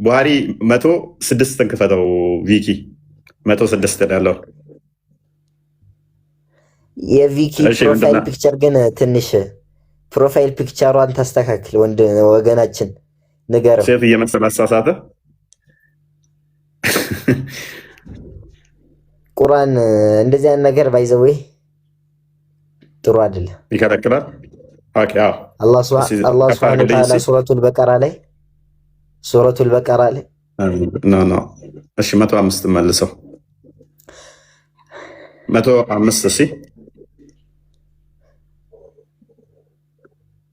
Speaker 2: ቡሃሪ 106 ክፈተው። ቪኪ 106 ያለው
Speaker 7: የቪኪ ፕሮፋይል ፒክቸር ግን ትንሽ ፕሮፋይል ፒክቸሯን ታስተካክል ወንድ ወገናችን ንገረው።
Speaker 2: ሴት እየመሰለ አሳሳተ።
Speaker 7: ቁርአን እንደዚህ አይነት ነገር ባይዘው ጥሩ አይደለም፣
Speaker 2: ይከለክላል። ኦኬ
Speaker 7: አላህ ሱብሓነሁ ወተዓላ ሱረቱል በቀራ ላይ
Speaker 2: ኖ እሺ 105 መልሰው 105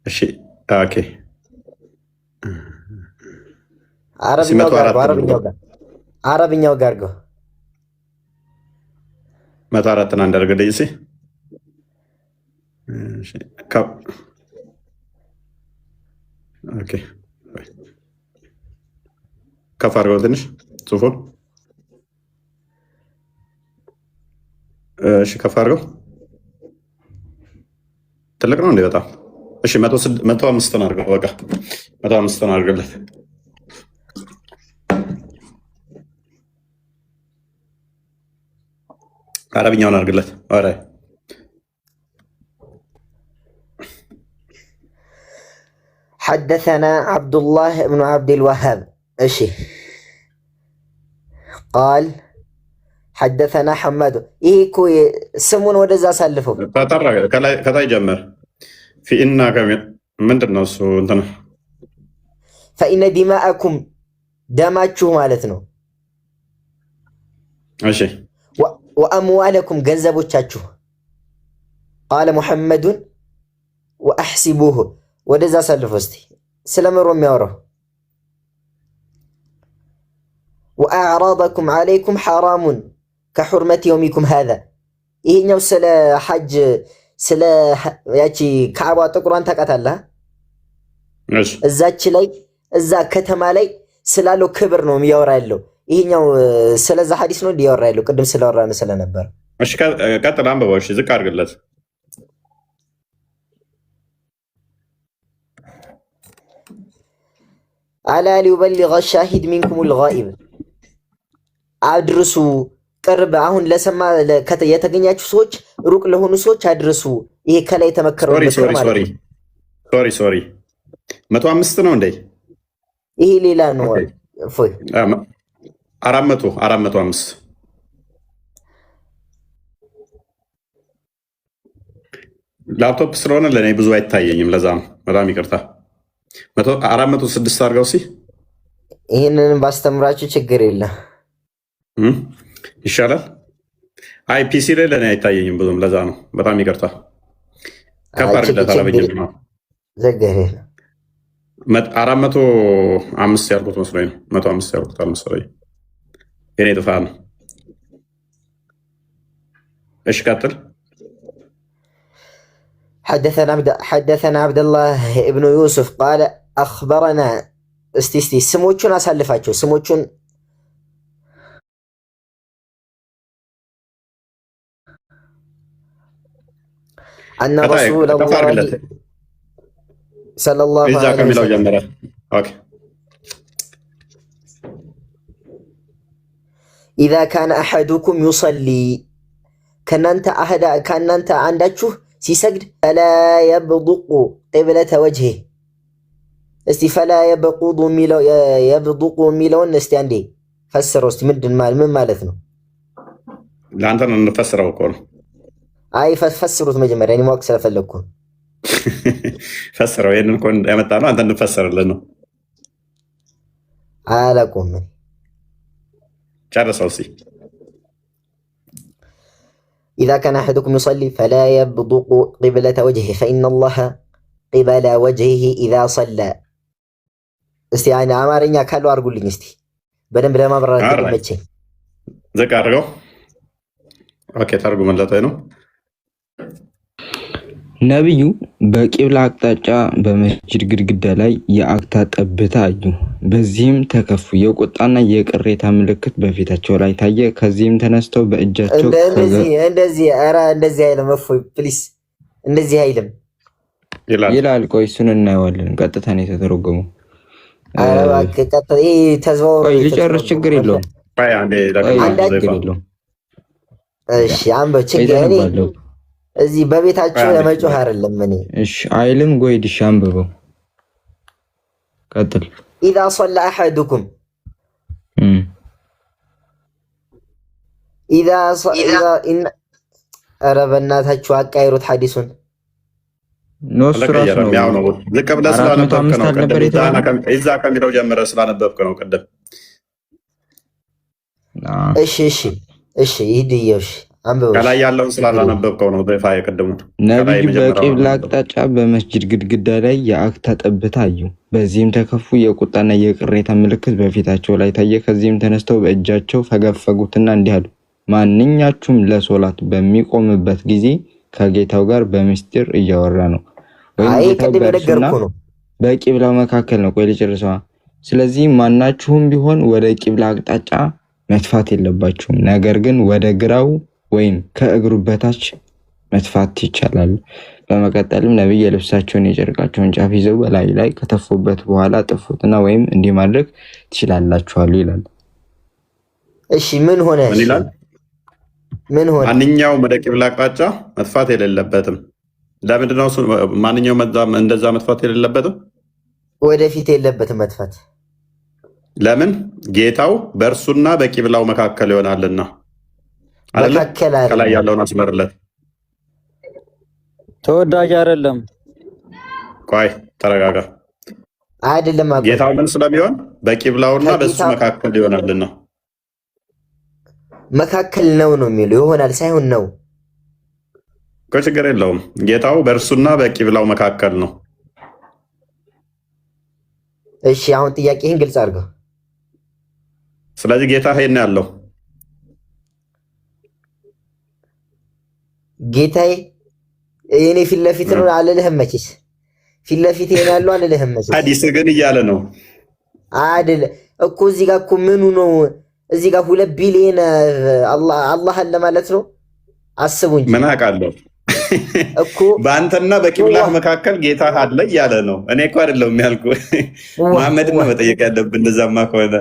Speaker 2: እሺ ኦኬ
Speaker 7: አረብኛው ጋር ገው
Speaker 2: 104 አንድ አድርግልኝ እሺ ኦኬ ከፍ አድርገው ትንሽ ጽሑፉን። እሺ ከፍ አድርገው። ትልቅ ነው እንዴ? በጣም እሺ 105 አድርገው። በቃ 105 አድርገለት። አረብኛውን አድርግለት። ኦሬ
Speaker 7: حدثنا عبد الله بن عبد الوهاب እሺ قال حدثنا حماد ይሄ እኮ ስሙን ወደዛ አሳልፈው
Speaker 2: ከላይ ጀመር ፊኢና ምንድነው እሱ እንትን
Speaker 7: فإن دماءكم ደማችሁ ማለት ነው።
Speaker 2: እሺ
Speaker 7: وأموالكم ገንዘቦቻችሁ قال محمد وأحسبوه ወደዛ አሳልፈው እስቲ ስለምሮ የሚያወራው وأعراضكم عليكم حرام كحرمة يومكم هذا ይሄኛው ስለ ሐጅ ስለ ያቺ ካዕባ ጥቁራን ታውቃታለህ? እዛች ላይ እዛ ከተማ ላይ ስላለው ክብር ነው የሚያወራ ያለው። ይሄኛው ስለዛ ሐዲስ ነው ሊያወራ ያለው ቅድም ስለወራን ስለነበር።
Speaker 2: እሺ ቀጥል አንብበው። እሺ ዝቅ አድርግለት።
Speaker 7: ألا ليبلغ الشاهد منكم الغائب አድርሱ ቅርብ አሁን ለሰማ የተገኛችሁ ሰዎች ሩቅ ለሆኑ ሰዎች አድርሱ። ይሄ ከላይ የተመከረው ምክር ማለት ነው።
Speaker 2: ሶሪ 105 ነው እንዴ?
Speaker 7: ይሄ ሌላ ነው። ፎይ
Speaker 2: 405 ላፕቶፕ ስለሆነ ለኔ ብዙ አይታየኝም። ለዛ ነው በጣም ይቅርታ። 406 አድርገው ሲ
Speaker 7: ይሄንን ባስተምራችሁ ችግር የለም
Speaker 2: ይሻላል። አይ ፒሲ ላይ ለኔ አይታየኝም ብዙም። ለዛ ነው በጣም ይቅርታ። ከፋርለት አረበኛ ነው
Speaker 7: ዘገሬ
Speaker 2: 405 ያልኩት መስሎኝ ነው። 105 ያልኩት አልመሰለኝም። የኔ ጥፋት ነው። እሺ ቀጥል።
Speaker 7: حدثنا عبد الله ابن يوسف قال أخبرنا استي سموچون አሳልፋቸው ስሞቹን أن رسول الله صلى الله عليه وسلم إذا كان أحدكم يصلي كأننت عندك ሲሰግድ فلا يبضق قبلة وجهه እስቲ فلا يبقض የሚለውን እስቲ አንዴ ፈስረው እስቲ ምን ማለት ነው?
Speaker 2: ለአንተ ነው እንፈስረው እኮ ነው።
Speaker 7: አይ ፈስሩት መጀመሪያ እኔ ማወቅ ስለፈለኩ
Speaker 2: ፈስረው። ይሄንን እኮ ያመጣ ነው አንተ እንፈስርልን ነው።
Speaker 7: አላውቅም
Speaker 2: ጨርሰው እስቲ
Speaker 7: إذا كان أحدكم يصلي فلا يبضق قبلة وجهه فإن الله قبل وجهه إذا صلى እስቲ አይና አማርኛ ካለው አድርጉልኝ እስቲ በደንብ ለማብራራት ይመቸኝ።
Speaker 2: ዘቃ አድርገው። ኦኬ ተርጉመለት ነው።
Speaker 11: ነብዩ በቂብላ አቅጣጫ በመስጂድ ግድግዳ ላይ የአክታ ጠብታ አዩ። በዚህም ተከፉ። የቁጣና የቅሬታ ምልክት በፊታቸው ላይ ታየ። ከዚህም ተነስተው በእጃቸው
Speaker 7: እንደዚህ አይልም። እፎይ ፕሊስ፣ እንደዚህ አይልም
Speaker 11: ይላል። ቆይ እሱን እናየዋለን። ቀጥታ ነው የተተረጎመው። ሊጨርስ ችግር የለውም።
Speaker 7: እሺ አንበው ችግር የለውም። እዚህ በቤታችሁ ለመጮህ አይደለም። እኔ
Speaker 11: እሺ አይልም። ጎይድ እሺ አንብበው ቀጥል።
Speaker 7: إذا صلى أحدكم إذا إن ኧረ በእናታችሁ አቃይሩት ሐዲሱን
Speaker 11: ኖስ ራሱ ነው።
Speaker 2: ልክ ብለህ ስላነበብክ ነው። ቀደም እዛ ከሚለው ጀምረህ ስላነበብክ ነው ቀደም።
Speaker 7: እሺ ይሄድየሽ
Speaker 2: ከላይ ያለውን ስላላነበብከው ነው። በፋ የቀደሙ
Speaker 11: ነብዩ በቂብላ አቅጣጫ በመስጂድ ግድግዳ ላይ የአክታ ጠብታ አዩ። በዚህም ተከፉ። የቁጣና የቅሬታ ምልክት በፊታቸው ላይ ታየ። ከዚህም ተነስተው በእጃቸው ፈገፈጉትና እንዲህ አሉ፣ ማንኛችሁም ለሶላት በሚቆምበት ጊዜ ከጌታው ጋር በምስጢር እያወራ ነው ወይም ጌታው በእርሱና በቂብላው መካከል ነው። ቆይ ልጨርሰዋ። ስለዚህ ማናችሁም ቢሆን ወደ ቂብላ አቅጣጫ መጥፋት የለባችሁም፣ ነገር ግን ወደ ግራው ወይም ከእግሩ በታች መጥፋት ይቻላል። በመቀጠልም ነብይ የልብሳቸውን የጨርቃቸውን ጫፍ ይዘው በላይ ላይ ከተፉበት በኋላ ጥፉትና ወይም እንዲህ ማድረግ ትችላላችኋል ይላል።
Speaker 7: እሺ ምን ሆነ?
Speaker 2: ማንኛውም ወደ ቂብላ አቅጣጫ መጥፋት የሌለበትም። ለምንድን ነው ማንኛውም እንደዛ መጥፋት የሌለበትም?
Speaker 7: ወደፊት የለበትም መጥፋት።
Speaker 2: ለምን? ጌታው በእርሱና በቂብላው መካከል ይሆናልና። ከላይ ያለውን አስመርለት።
Speaker 10: ተወዳጅ አይደለም።
Speaker 2: ቆይ ተረጋጋ።
Speaker 7: አይደለም
Speaker 2: ጌታው ምን ስለሚሆን በቂብላውና በሱ መካከል ይሆናልና።
Speaker 7: መካከል ነው የሚለው ይሆናል ሳይሆን ነው።
Speaker 2: ችግር የለውም። ጌታው በእርሱና በቂብላው መካከል ነው።
Speaker 7: እሺ አሁን ጥያቄህን ግልጽ አድርገው።
Speaker 2: ስለዚህ ጌታ ይሄን ያለው
Speaker 7: ጌታዬ የኔ ፊት ለፊት ነው አልልህም። መቼስ ፊት ለፊት ያለው አልልህም። መቼስ
Speaker 2: ሐዲስ ግን እያለ ነው
Speaker 7: አይደል እኮ። እዚህ ጋር እኮ ምኑ ነው? እዚህ ጋር 2 ቢሊዮን አላህ አለ ማለት ነው። አስቡ እንጂ
Speaker 2: ምን አውቃለሁ
Speaker 7: እኮ
Speaker 2: በአንተና በቂብላህ መካከል ጌታ አለ እያለ ነው። እኔ እኮ አይደለም ያልኩህ፣ መሐመድን ነው መጠየቅ ያለብን። እንደዛማ ከሆነ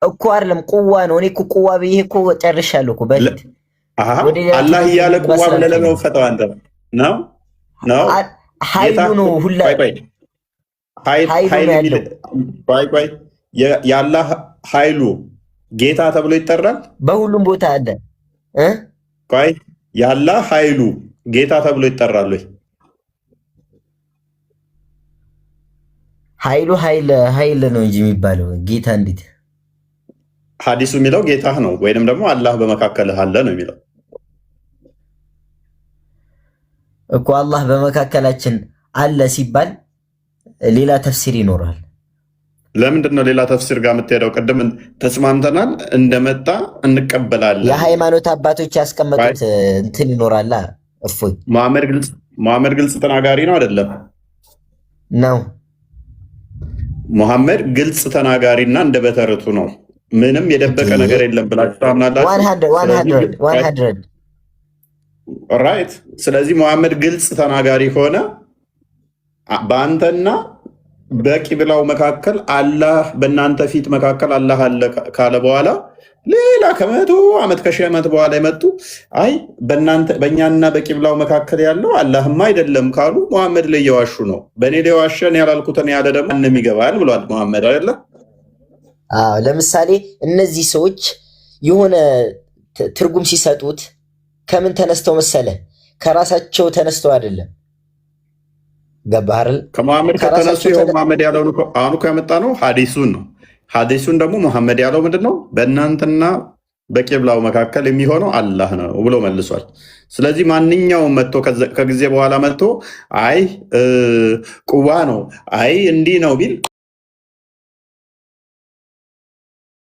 Speaker 7: እኮ አይደለም ቁዋ ነው። እኔ እኮ ቁዋ ብዬ እኮ ጨርሻለሁ እኮ በፊት
Speaker 2: አላህ እያለ ቁዋ ብለህ ለምን ፈተው? አንተ ነው
Speaker 7: ኃይሉ ነው ሁላ
Speaker 2: ቆይ የአላህ ኃይሉ ጌታ ተብሎ ይጠራል።
Speaker 7: በሁሉም ቦታ አለ።
Speaker 2: ቆይ የአላህ ኃይሉ ጌታ ተብሎ ይጠራል ወይ?
Speaker 7: ኃይሉ ኃይል ነው እንጂ የሚባለው ጌታ እንዴት?
Speaker 2: ሐዲሱ የሚለው ጌታህ ነው ወይንም ደግሞ አላህ በመካከልህ አለ ነው የሚለው
Speaker 7: እኮ። አላህ በመካከላችን አለ ሲባል ሌላ ተፍሲር ይኖራል።
Speaker 2: ለምንድን ነው ሌላ ተፍሲር ጋር የምትሄደው? ቅድም ተስማምተናል፣ እንደመጣ እንቀበላለን።
Speaker 7: የሃይማኖት አባቶች ያስቀመጡት እንትን ይኖራል። እፎይ
Speaker 2: መሐመድ ግልጽ ተናጋሪ ነው አይደለም?
Speaker 7: ነው
Speaker 2: መሐመድ ግልጽ ተናጋሪና እንደ በተርቱ ነው። ምንም የደበቀ ነገር የለም ብላችሁ ታምናላችሁ?
Speaker 7: 100
Speaker 2: ራይት። ስለዚህ መሐመድ ግልጽ ተናጋሪ ሆነ በአንተና በቂብላው መካከል አላህ በእናንተ ፊት መካከል አላህ አለ ካለ በኋላ ሌላ ከ100 ዓመት ከ1000 ዓመት በኋላ የመጡ አይ በእኛና በቂብላው መካከል ያለው አላህማ አይደለም ካሉ መሐመድ ላይ እየዋሹ ነው። በእኔ ላይ ዋሸን ያላልኩትን ያለ ደግሞ ማንም ይገባል ብሏል መሐመድ አይደለ?
Speaker 7: ለምሳሌ እነዚህ ሰዎች የሆነ ትርጉም ሲሰጡት ከምን ተነስተው መሰለ? ከራሳቸው ተነስተው አይደለም። ገባህ አይደል?
Speaker 2: ከመሐመድ ከተነሱ ይኸው መሐመድ ያለውን አሁን እኮ ያመጣ ነው ሐዲሱን ነው። ሐዲሱን ደግሞ መሐመድ ያለው ምንድነው? በእናንተና በቂብላው መካከል የሚሆነው አላህ ነው ብሎ መልሷል። ስለዚህ ማንኛውም መጥቶ ከጊዜ በኋላ መጥቶ አይ ቁዋ ነው አይ እንዲህ ነው ቢል